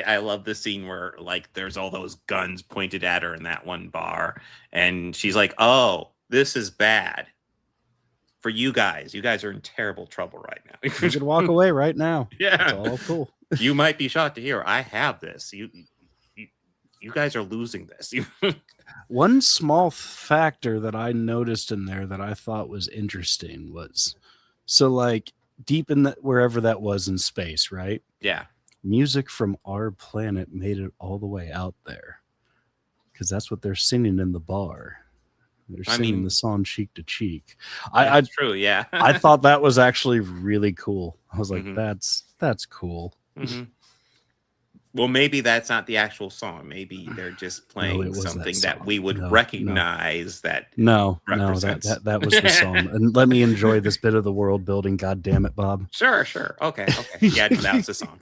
I love the scene where there's all those guns pointed at her in that one bar, and she's like, oh, this is bad. for you guys are in terrible trouble right now. You could walk away right now. Yeah, it's all cool. You might be shocked to hear I have this. You guys are losing this. One small factor that I noticed in there that I thought was interesting was, so like deep in wherever that was in space, right? Yeah. Music from our planet made it all the way out there, because that's what they're singing in the bar. They're singing the song Cheek to Cheek. That's true, yeah. I thought that was actually really cool. I was like, that's cool. Mm-hmm. Well, maybe that's not the actual song. Maybe they're just playing something that we would recognize. That represents. That was the song. And let me enjoy this bit of the world building. God damn it, Bob. Sure. Okay. Yeah, that was the song.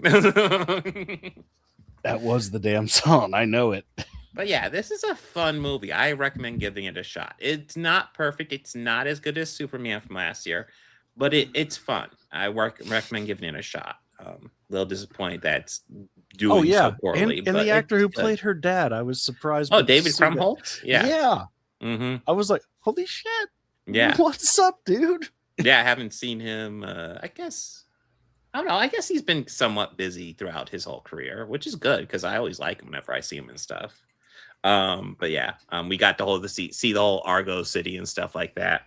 That was the damn song. I know it. But yeah, this is a fun movie. I recommend giving it a shot. It's not perfect. It's not as good as Superman from last year, but it's fun. I recommend giving it a shot. A little disappointed that's doing so poorly. And the actor who played her dad, I was surprised. Oh, David Krumholtz? Yeah. Mm-hmm. I was like, holy shit. Yeah. What's up, dude? Yeah, I haven't seen him. I don't know. I guess he's been somewhat busy throughout his whole career, which is good because I always like him whenever I see him and stuff. But yeah, we got to see the whole Argo City and stuff like that.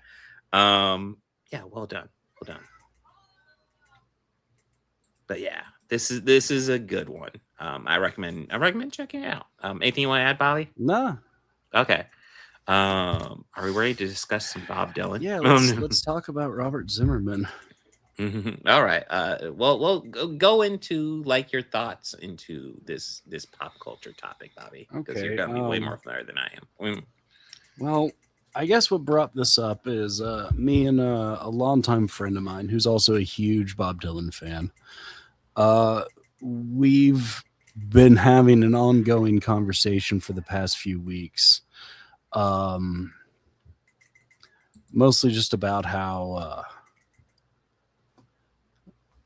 Yeah, well done. But yeah, this is a good one. I recommend checking it out. Anything you want to add, Bobby? Nah. Okay. Are we ready to discuss some Bob Dylan? Yeah, let's talk about Robert Zimmerman. Mm-hmm. All right. Well, go into like your thoughts into this pop culture topic, Bobby, because you're gonna be way more familiar than I am. Well, I guess what brought this up is me and a longtime friend of mine who's also a huge Bob Dylan fan. We've been having an ongoing conversation for the past few weeks, mostly just about how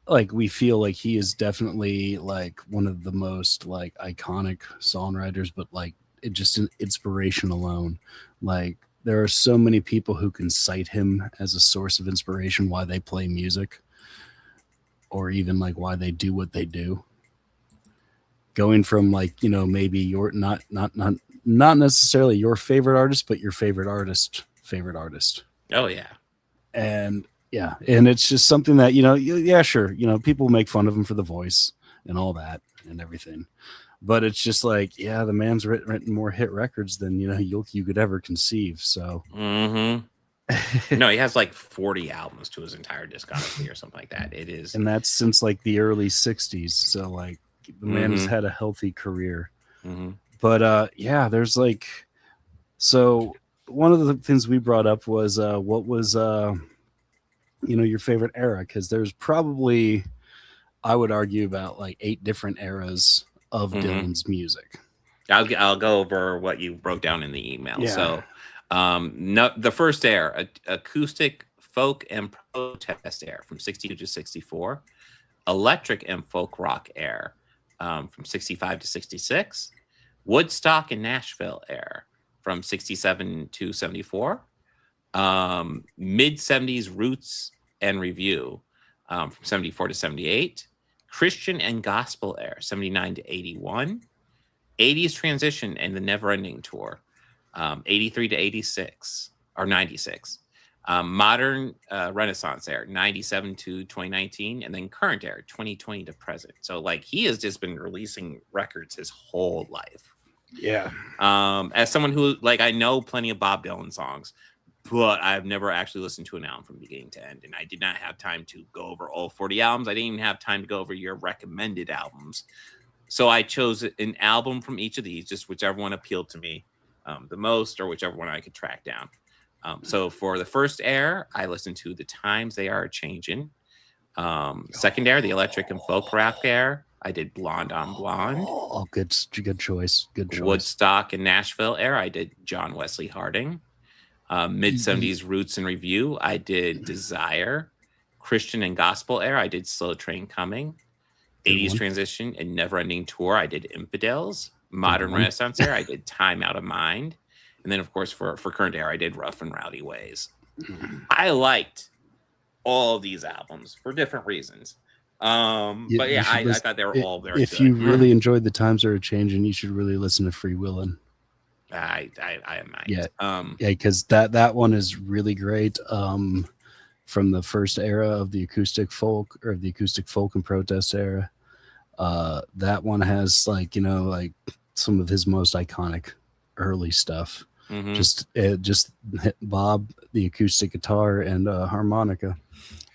like we feel like he is definitely like one of the most like iconic songwriters, but like it just an inspiration alone. Like there are so many people who can cite him as a source of inspiration why they play music, or even like why they do what they do. Going from like, you know, maybe your not necessarily your favorite artist, but your favorite artist. Oh yeah. And yeah, and it's just something that, you know, yeah, sure, you know, people make fun of him for the voice and all that and everything, but it's just like, yeah, the man's written more hit records than, you know, you could ever conceive. So no, he has like 40 albums to his entire discography or something like that. It is, and that's since like the early 60s. So like the man has had a healthy career. But yeah, there's like, so one of the things we brought up was what was you know, your favorite era, because there's probably, I would argue, about like 8 different eras of Dylan's music. I'll go over what you wrote down in the email. Yeah. So the first era, acoustic, folk, and protest era from 62 to 64, electric and folk rock era from 65 to 66, Woodstock and Nashville era from 67 to 74, mid 70s roots and review from 74 to 78, Christian and gospel era 79 to 81, 80s transition and the never ending tour 83 to 86 or 96, modern renaissance era 97 to 2019, and then current era 2020 to present. So like he has just been releasing records his whole life. Yeah. As someone who, like, I know plenty of Bob Dylan songs, but I've never actually listened to an album from beginning to end, and I did not have time to go over all 40 albums. I didn't even have time to go over your recommended albums. So I chose an album from each of these, just whichever one appealed to me the most, or whichever one I could track down. So for the first era, I listened to The Times They Are Changing. Second era, the electric and folk rock era, I did Blonde on Blonde. Oh, good choice. Good choice. Woodstock and Nashville era, I did John Wesley Harding. Mid 70s roots and review, I did Desire. Christian and gospel era, I did Slow Train Coming. 80s transition and never ending tour, I did Infidels. Modern renaissance era, I did Time Out of Mind. And then of course for current era, I did Rough and Rowdy Ways. I liked all of these albums for different reasons. But you yeah, should I listen- thought they were all very If good. you really enjoyed The Times Are Changing, you should really listen to Free Willin'. I might. Yeah, because that one is really great. From the first era of the acoustic folk and protest era. That one has like some of his most iconic early stuff. Mhm. Just Bob, the acoustic guitar and harmonica.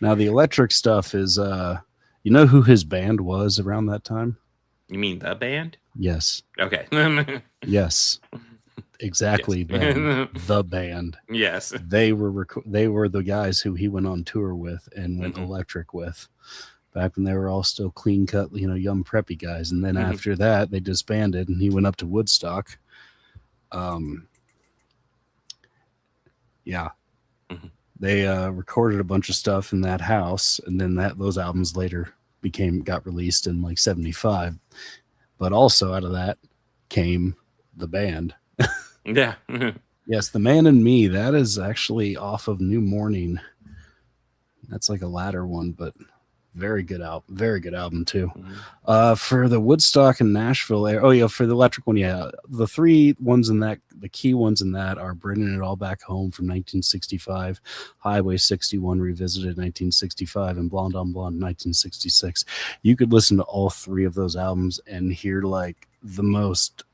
Now the electric stuff is you know who his band was around that time? You mean the band? Yes. Okay. Yes. Exactly. Yes. The band. Yes. They were the guys who he went on tour with and went electric with back when they were all still clean cut, young preppy guys. And then after that, they disbanded and he went up to Woodstock. Yeah. They recorded a bunch of stuff in that house, and then those albums later got released in like 75. But also out of that came the band. Yeah. Yes, The Man in Me, that is actually off of New Morning. That's like a latter one, but very good album. Very good album too. For the Woodstock and Nashville for the electric one, the three ones in that, the key ones in that are Bringing It All Back Home from 1965, Highway 61 Revisited 1965, and Blonde on Blonde 1966. You could listen to all three of those albums and hear like the most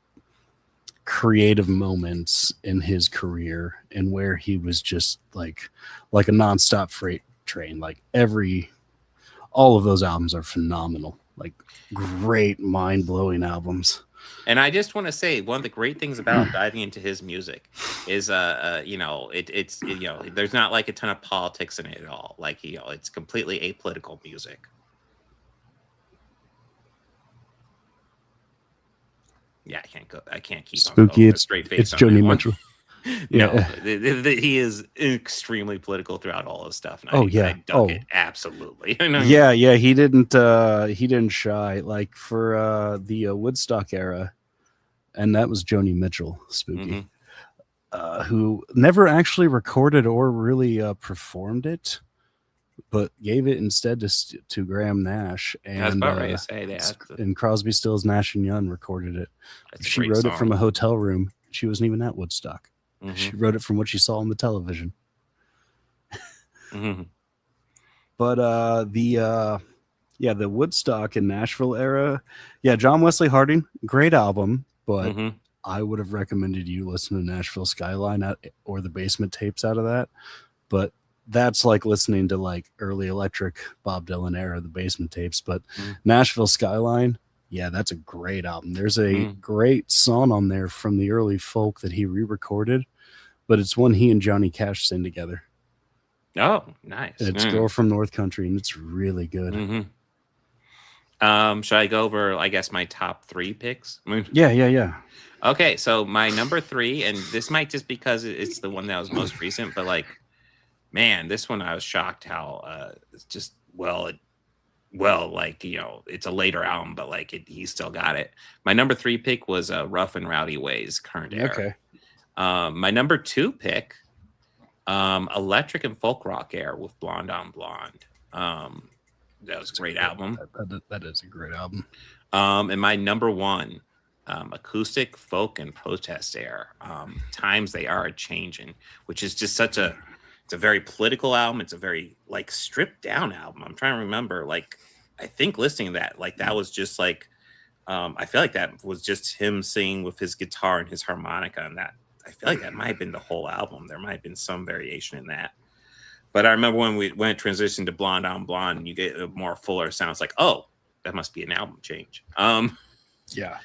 creative moments in his career and where he was just like a nonstop freight train. Like all of those albums are phenomenal, like great mind-blowing albums. And I just want to say one of the great things about diving into his music is it's there's not like a ton of politics in it at all. Like it's completely apolitical music. Yeah, I can't keep Spooky. on going with a straight face. It's on Joni that one. Mitchell. No, he is extremely political throughout all his stuff. And I dug it absolutely. Yeah, he didn't shy like for the Woodstock era, and that was Joni Mitchell, Spooky, who never actually recorded or really performed it, but gave it instead to Graham Nash. And I was about ready to say that. And Crosby, Stills, Nash and Young recorded it. She wrote it from a hotel room. She wasn't even at Woodstock. She wrote it from what she saw on the television. But the Woodstock and Nashville era, John Wesley Harding, great album, but I would have recommended you listen to Nashville Skyline or the Basement Tapes out of that. But that's like listening to like early electric Bob Dylan era, the Basement Tapes. But Nashville Skyline, that's a great album. There's a great song on there from the early folk that he re-recorded, but it's one he and Johnny Cash sing together. Oh, nice. It's Girl from North Country, and it's really good. Should I go over, I guess, my top three picks? Yeah. Okay, so my number three, and this might just because it's the one that was most recent, but like, man, this one I was shocked how it's just it's a later album, but like he still got it. My number three pick was Rough and Rowdy Ways, current era. Okay. My number two pick, electric and folk rock era with Blonde on Blonde. That was a great album. That is a great album. And my number one, acoustic folk and protest era. Times They Are Changing, which is just it's a very political album. It's a very like stripped down album. I'm trying to remember, like, I think listening to that, like that was just like, I feel like that was just him singing with his guitar and his harmonica, and that I feel like that might have been the whole album. There might have been some variation in that. But I remember when it transitioned to Blonde on Blonde, and you get a more fuller sound. It's like, oh, that must be an album change. Yeah.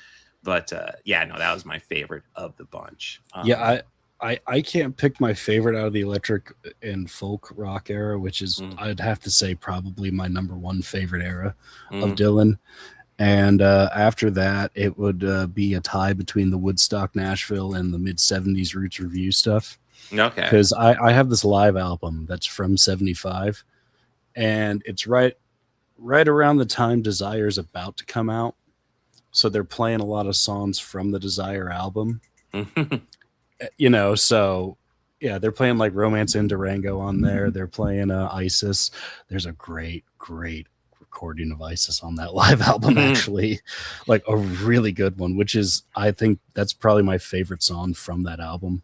But no, that was my favorite of the bunch. I can't pick my favorite out of the electric and folk rock era, which is I'd have to say probably my number one favorite era of Dylan. And after that, it would be a tie between the Woodstock, Nashville, and the mid-'70s Roots Review stuff. Okay. Because I have this live album that's from 75, and it's right around the time Desire's about to come out. So they're playing a lot of songs from the Desire album. So Yeah, they're playing like Romance in Durango on there. They're playing Isis. There's a great recording of Isis on that live album, actually. Like a really good one, which is, I think that's probably my favorite song from that album.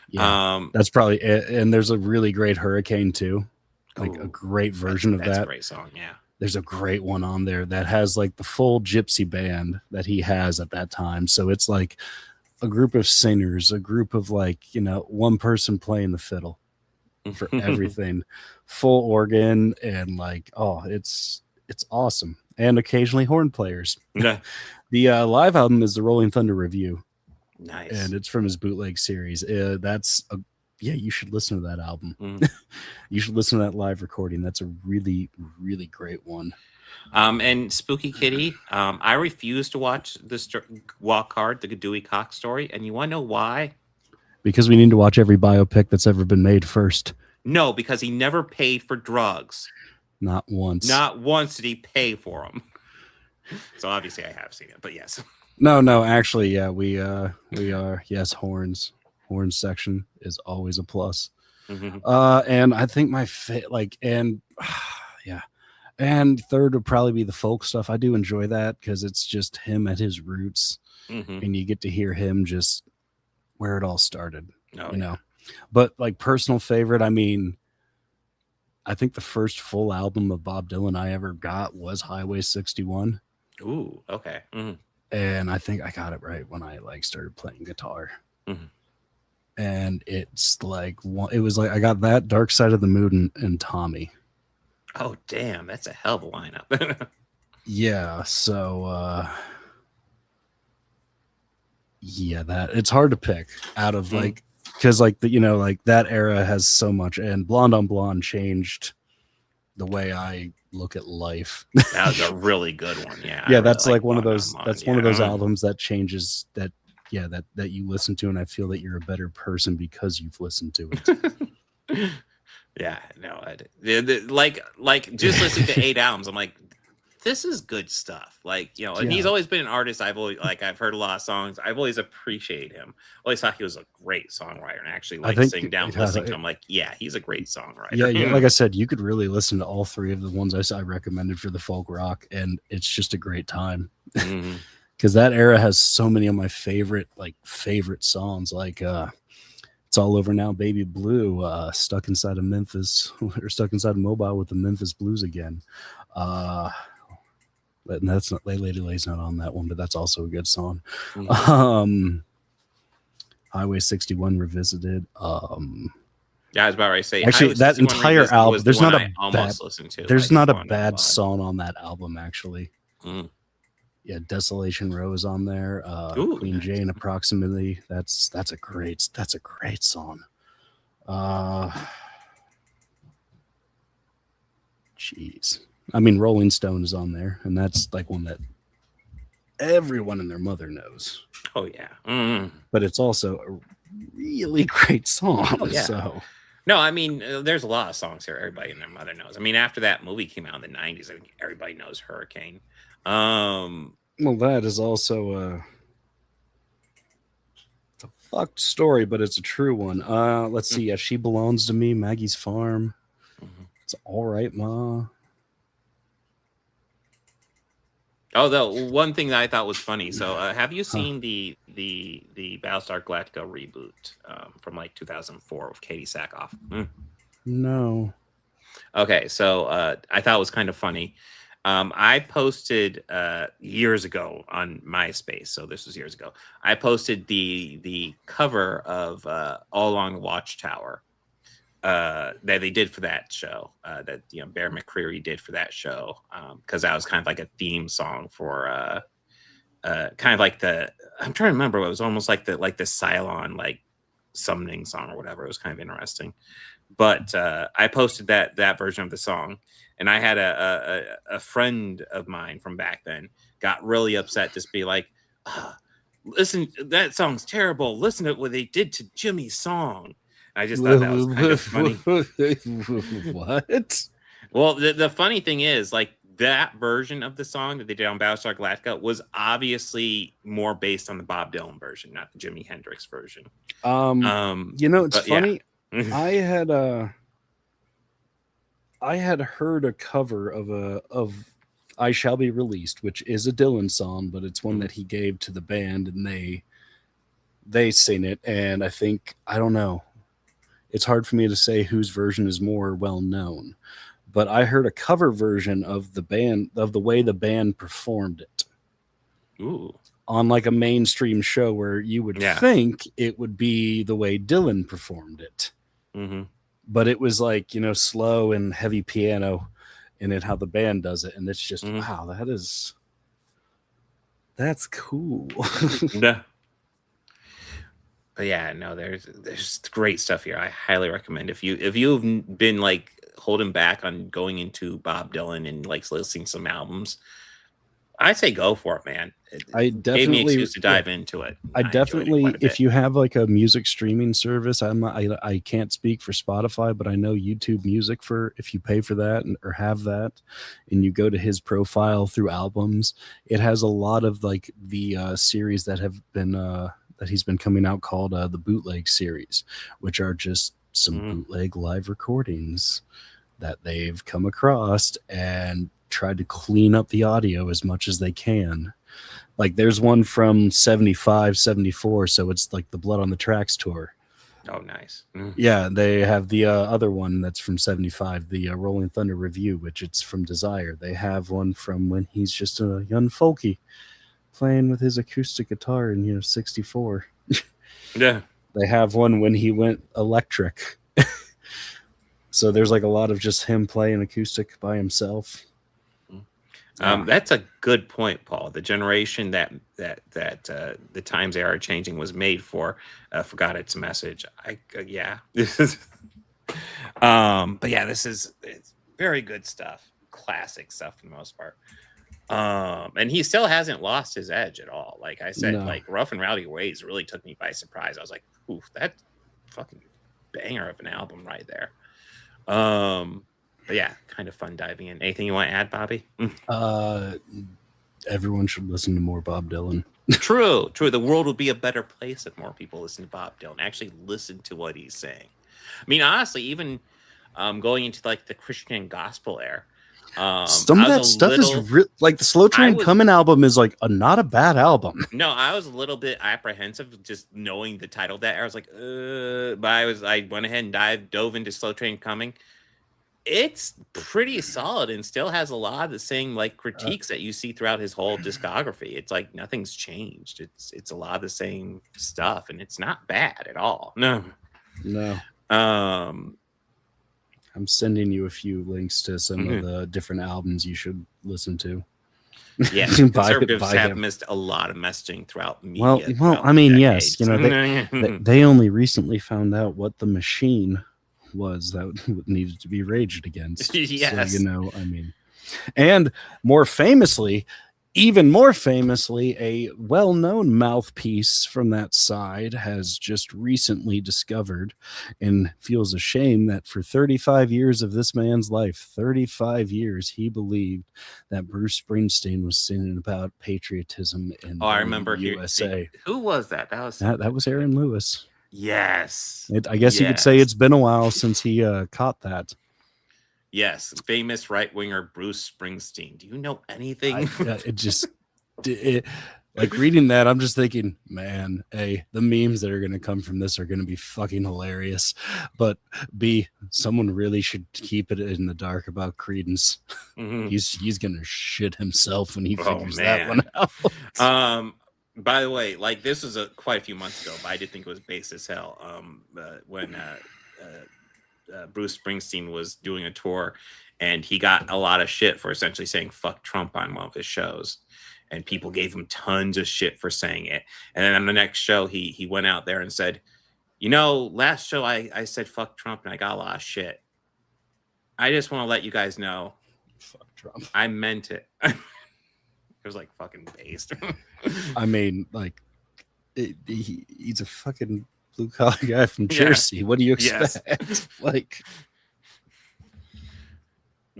Yeah, that's probably it. And there's a really great Hurricane too. Like a great version of that. That's a great song, yeah. There's a great one on there that has like the full gypsy band that he has at that time. So it's like a group of singers, a group of like, one person playing the fiddle for everything, full organ, and like, it's awesome. And occasionally horn players. Yeah. The live album is the Rolling Thunder Review. Nice. And it's from his bootleg series. You should listen to that album. You should listen to that live recording. That's a really, really great one. And Spooky Kitty, I refuse to watch this Walk Hard, the Dewey Cox story. And you want to know why? Because we need to watch every biopic that's ever been made first. No, because he never paid for drugs. Not once. Not once did he pay for them. So obviously I have seen it, but yes. No, actually, yeah, we are. Yes, horns section is always a plus. And I think my and third would probably be the folk stuff. I do enjoy that because it's just him at his roots, and you get to hear him just where it all started. But like personal favorite, I mean, I think the first full album of Bob Dylan I ever got was Highway 61. Ooh, okay. And I think I got it right when I like started playing guitar. And it's like it was like I got that, Dark Side of the Moon, and Tommy. Oh damn, that's a hell of a lineup. Yeah, so that it's hard to pick out of like, because like like that era has so much, and Blonde on Blonde changed the way I look at life. That was a really good one. Yeah. Yeah, that's really like one of those. That's one of those albums that changes that. Yeah, that you listen to, and I feel that you're a better person because you've listened to it. Yeah, no, like just listening to 8 albums, I'm like, this is good stuff. Like, and he's always been an artist. I've heard a lot of songs. I've always appreciated him. Always thought he was a great songwriter, and actually sitting down listening to him, like, yeah, he's a great songwriter. Yeah, like I said, you could really listen to all 3 of the ones I recommended for the folk rock, and it's just a great time. Because that era has so many of my favorite songs, like It's All Over Now, Baby Blue, Stuck Inside of Memphis, or Stuck Inside of Mobile with the Memphis Blues again. And that's not Lady Lay's not on that one, but that's also a good song. Highway 61 Revisited. Yeah, I was about to say. Actually, that entire album, there's not a bad song on that album, actually. Yeah, Desolation Row is on there. Queen Jane, Approximately. That's a great song. Jeez. I mean, Rolling Stone is on there, and that's like one that everyone and their mother knows. Oh yeah. But it's also a really great song. Oh, yeah. So no, I mean, there's a lot of songs here everybody and their mother knows. I mean, after that movie came out in the 90s, I think everybody knows Hurricane. Well, that is also it's a fucked story, but it's a true one. Let's see. Yeah, She Belongs to Me, Maggie's Farm. It's All Right, Ma. Oh, the one thing that I thought was funny. So, have you seen the Battlestar Galactica reboot from like 2004 with Katie Sackhoff? No. Okay, so I thought it was kind of funny. I posted years ago on MySpace, so this was years ago. I posted the cover of All Along the Watchtower that they did for that show, that Bear McCreary did for that show, because that was kind of like a theme song for kind of like the, I'm trying to remember, it was almost like the Cylon like summoning song or whatever. It was kind of interesting. But I posted that version of the song, and I had a friend of mine from back then got really upset, just be like, listen, that song's terrible. Listen to what they did to Jimmy's song. I just thought that was kind of funny. What? Well, the funny thing is, like, that version of the song that they did on Battlestar Galactica was obviously more based on the Bob Dylan version, not the Jimi Hendrix version. It's funny. Yeah. I had heard a cover of "I Shall Be Released," which is a Dylan song, but it's one that he gave to the band, and they sing it. And I don't know. It's hard for me to say whose version is more well known, but I heard a cover version of the way the band performed it. Ooh. On like a mainstream show where you would think it would be the way Dylan performed it. Mm-hmm. But it was like, slow and heavy piano in it, how the band does it. And it's just, wow, that's cool. Yeah. But yeah, no, there's great stuff here. I highly recommend if you've been like holding back on going into Bob Dylan and like listening to some albums, I say go for it, man. I Gave me definitely excuse to dive into it. I definitely, if you have like a music streaming service, I can't speak for Spotify, but I know YouTube Music, if you pay for that or have that, and you go to his profile through albums, it has a lot of like the series that have been that he's been coming out called the Bootleg series, which are just some bootleg live recordings that they've come across and tried to clean up the audio as much as they can. Like there's one from 75, 74, so it's like the Blood on the Tracks tour. Oh, nice. Yeah, they have the other one that's from 75, the Rolling Thunder Review, which it's from Desire. They have one from when he's just a young folky playing with his acoustic guitar in 64. Yeah. They have one when he went electric. So there's like a lot of just him playing acoustic by himself. That's a good point, Paul. The generation that the times they are changing was made for forgot its message. Yeah. But yeah, it's very good stuff, classic stuff for the most part. And he still hasn't lost his edge at all. Like I said, like Rough and Rowdy Ways really took me by surprise. I was like, oof, that fucking banger of an album right there. But yeah, kind of fun diving in. Anything you want to add, Bobby? Everyone should listen to more Bob Dylan. True. The world would be a better place if more people listen to Bob Dylan. Actually listen to what he's saying. I mean, honestly, even going into like the Christian gospel era, some of that stuff is like the Slow Train Coming album is like not a bad album. No, I was a little bit apprehensive just knowing the title of that. I was like, but I went ahead and dove into Slow Train Coming. It's pretty solid and still has a lot of the same like critiques that you see throughout his whole discography. It's like nothing's changed. It's a lot of the same stuff, and it's not bad at all. No. I'm sending you a few links to some of the different albums you should listen to. Yeah, conservatives have missed a lot of messaging throughout media. Well, I mean, yes, they only recently found out what the machine was that needed to be raged against. Yes. So, I mean, and even more famously, a well-known mouthpiece from that side has just recently discovered and feels ashamed that for 35 years of this man's life, 35 years, he believed that Bruce Springsteen was singing about patriotism in I remember USA. Who was that? That was Aaron Lewis. Yes. I guess you could say it's been a while since he caught that. Yes. Famous right-winger Bruce Springsteen. Do you know anything? Like reading that, I'm just thinking, man, A, the memes that are going to come from this are going to be fucking hilarious. But B, someone really should keep it in the dark about Creedence. Mm-hmm. He's going to shit himself when he figures that one out. By the way, like this was quite a few months ago, but I did think it was base as hell. When Bruce Springsteen was doing a tour, and he got a lot of shit for essentially saying "fuck Trump" on one of his shows, and people gave him tons of shit for saying it. And then on the next show, he went out there and said, last show I said "fuck Trump" and I got a lot of shit. I just want to let you guys know, fuck Trump. I meant it. It was like fucking based. I mean, like, he's a fucking blue collar guy from Jersey. What do you expect? Yes. Like,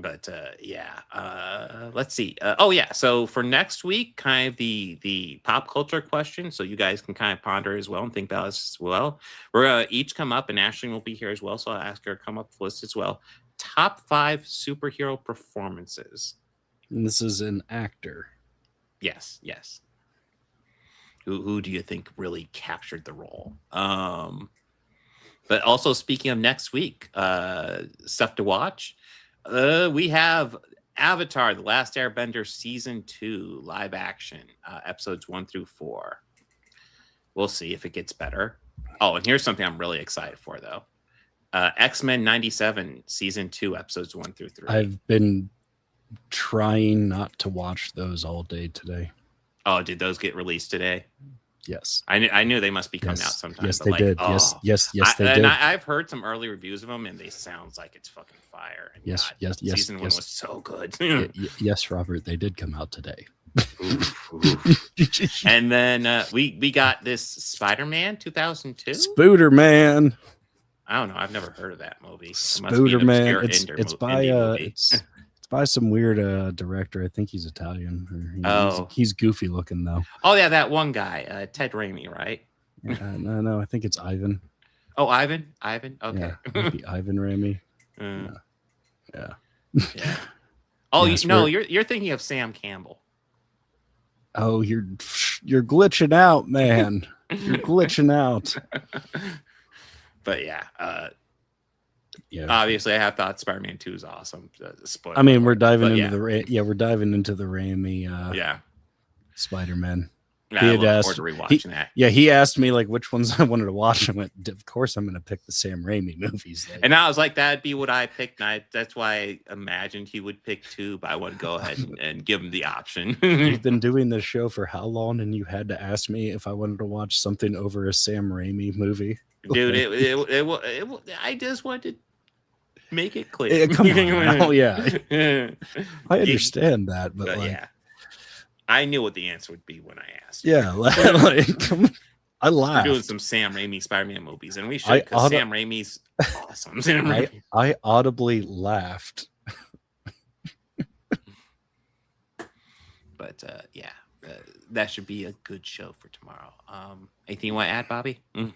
But let's see. So for next week, kind of the pop culture question, so you guys can kind of ponder as well and think about this as well. We're gonna each come up, and Ashley will be here as well, so I'll ask her to come up with a list as well. Top 5 superhero performances. And this is an actor. Yes. Who do you think really captured the role? But also, speaking of next week, stuff to watch. We have Avatar: The Last Airbender Season 2 live action, episodes 1 through 4. We'll see if it gets better. Oh, and here's something I'm really excited for, though. X-Men 97 Season 2, episodes 1 through 3. I've been trying not to watch those all day today. Oh, did those get released today? Yes. I knew they must be coming out sometime. Yes, they did. Oh. Yes, they did. And I've heard some early reviews of them, and they sounds like it's fucking fire. And yes. Season 1 was so good. Yes, Robert, they did come out today. Oof. And then we got this Spider-Man 2002. Spooderman. I don't know. I've never heard of that movie. Spooderman. It's by some weird director. I think he's Italian. He's goofy looking though. Oh yeah, that one guy, Ted Raimi, right? No, I think it's Ivan. Oh, Ivan. Okay, yeah, maybe Ivan Raimi. Yeah. Oh, you're thinking of Sam Campbell. Oh, you're glitching out, man. You're glitching out. But yeah. Obviously, I have thought Spider-Man 2 is awesome. I mean, we're diving into we're diving into the Raimi. Spider-Man. I look forward to rewatching that. Yeah, he asked me like which ones I wanted to watch. I went, of course, I'm going to pick the Sam Raimi movies. And I was like, that'd be what I picked. And that's why I imagined he would pick 2, but I want to go ahead and give him the option. You've been doing this show for how long? And you had to ask me if I wanted to watch something over a Sam Raimi movie. Dude, I just wanted to make it clear. Come on now. Yeah. I understand that, but yeah. I knew what the answer would be when I asked. Yeah, I laughed. We're doing some Sam Raimi Spider-Man movies, and we should, because Sam Raimi's awesome. I audibly laughed. But that should be a good show for tomorrow. Anything you want to add, Bobby? When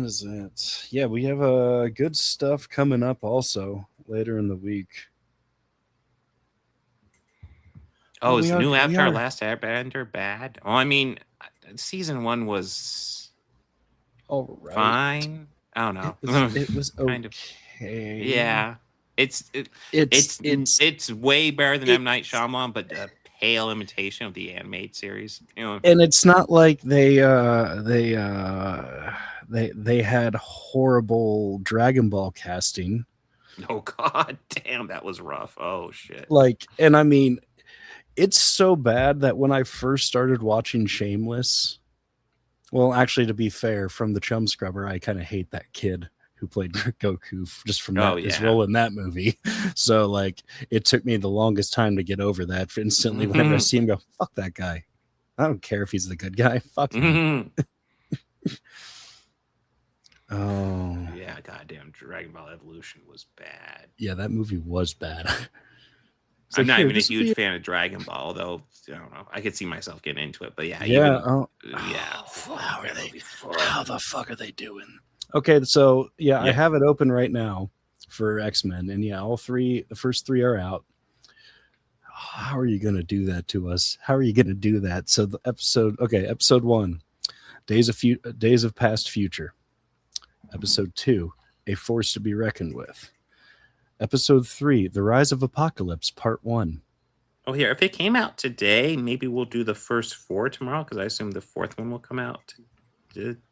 is it? Yeah, we have good stuff coming up also later in the week. Oh, is the new Avatar: Last Airbender bad? Oh, I mean, season 1 was all right. Fine. I don't know. It was kind of yeah. It's way better than M. Night Shyamalan, but a pale imitation of the animated series. And it's not like they had horrible Dragon Ball casting. Oh god damn, that was rough. Oh shit. And I mean, it's so bad that when I first started watching Shameless, well, actually, to be fair, from the Chum Scrubber, I kind of hate that kid who played Goku just from his role in that movie. So, it took me the longest time to get over that. Instantly, whenever I see him go, fuck that guy. I don't care if he's the good guy. Fuck him. Oh. Yeah, goddamn, Dragon Ball Evolution was bad. Yeah, that movie was bad. I'm not even a huge fan of Dragon Ball, though. I don't know. I could see myself getting into it, but yeah. How the fuck are they doing? Okay, so I have it open right now for X-Men, and the first 3 are out. How are you going to do that to us? How are you going to do that? So the episode 1, Days of Past Future. Episode 2, A Force to be Reckoned with. Episode 3, The Rise of Apocalypse, Part 1. Oh, here. If it came out today, maybe we'll do the first 4 tomorrow, because I assume the 4th one will come out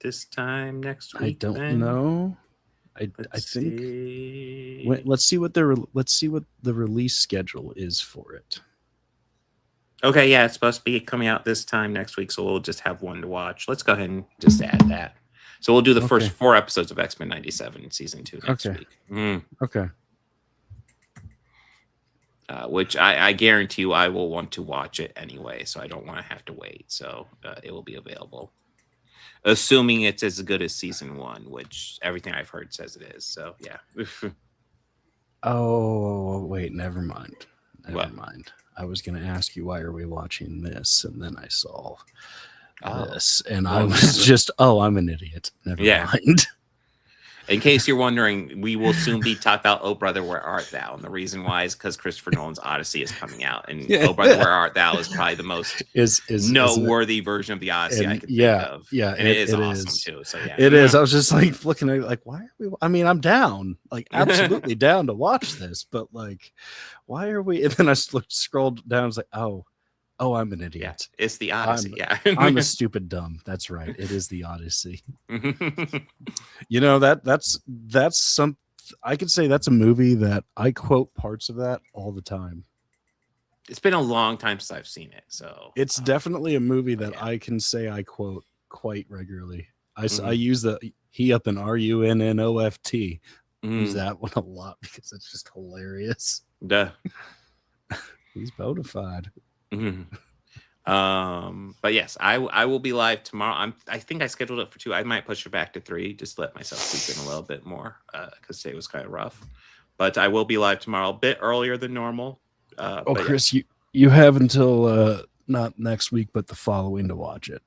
this time next week. I don't know. I think. Let's see what the release schedule is for it. Okay, yeah, it's supposed to be coming out this time next week, so we'll just have one to watch. Let's go ahead and just add that. So we'll do the first 4 episodes of X-Men 97 season 2 next week. Okay. Which I guarantee you I will want to watch it anyway, so I don't want to have to wait. So it will be available. Assuming it's as good as season 1, which everything I've heard says it is. So, yeah. Oh, wait, never mind. Never What? mind. I was going to ask you, why are we watching this? And then I saw this, and I Well, was just, I'm an idiot. Never mind. In case you're wondering, we will soon be talking about Oh Brother, Where Art Thou? And the reason why is because Christopher Nolan's Odyssey is coming out. And Oh Brother, Where Art Thou is probably the most noteworthy version of the Odyssey I could think of. Yeah, and it is awesome too. So yeah. It is. I was just like looking at it like, why are we? I mean, I'm down. Like, absolutely down to watch this. But like, why are we? And then I scrolled down. I was like, oh, I'm an idiot. Yeah, it's the Odyssey. I'm a stupid dumb. That's right. It is the Odyssey. You know, that's some. I could say that's a movie that I quote parts of that all the time. It's been a long time since I've seen it, so it's definitely a movie that I can say I quote quite regularly. I use the he up and RUNNOFT. Use that one a lot because it's just hilarious. Duh. He's bona fide. But yes, I will be live tomorrow. I think I scheduled it for 2. I might push it back to 3, just to let myself sleep in a little bit more because today was kind of rough. But I will be live tomorrow a bit earlier than normal. Chris, you have until not next week, but the following to watch it.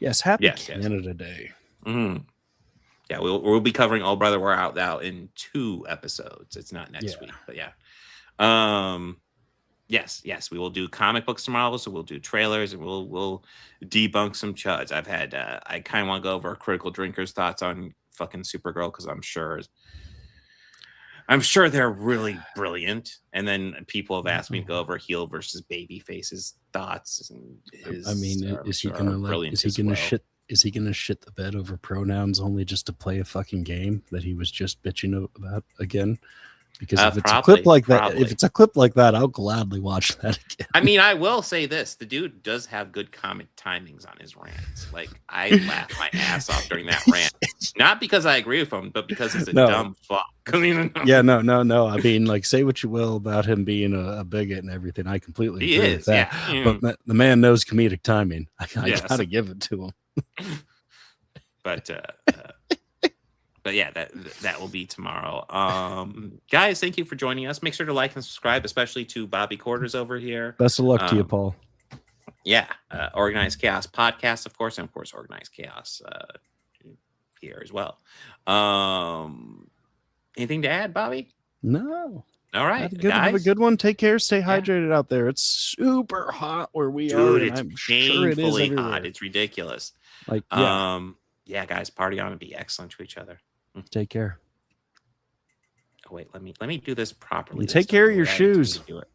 Yes, happy Canada Day. Yeah, we'll be covering Oh Brother, Where Art Thou in 2 episodes. It's not next week, but yeah. Yes, we will do comic books tomorrow, so we'll do trailers and we'll debunk some chuds. I've had I kind of want to go over Critical Drinkers' thoughts on fucking Supergirl because I'm sure they're really brilliant. And then people have asked me to go over Heel versus Babyface's thoughts. And is he gonna shit the bed over pronouns only just to play a fucking game that he was just bitching about again? Because if it's a clip like that, I'll gladly watch that again. I mean, I will say this: the dude does have good comic timings on his rants. Like, I laughed my ass off during that rant, not because I agree with him, but because he's a dumb fuck. Yeah, no. I mean, like, say what you will about him being a bigot and everything. I completely agree with that. Yeah. But the man knows comedic timing. I gotta give it to him. But yeah, that will be tomorrow. Guys, thank you for joining us. Make sure to like and subscribe, especially to Bobby Quarters over here. Best of luck to you, Paul. Yeah, Organized Chaos podcast, of course, and of course, Organized Chaos here as well. Anything to add, Bobby? No. All right, have a good one. Take care. Stay hydrated out there. It's super hot where we are. Dude, it's painfully hot. It's ridiculous. Yeah, guys, party on and be excellent to each other. Take care. Oh wait, let me do this properly. Take care of your shoes. Do it.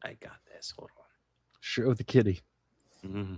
I got this. Hold on. Show the kitty. Mm-hmm.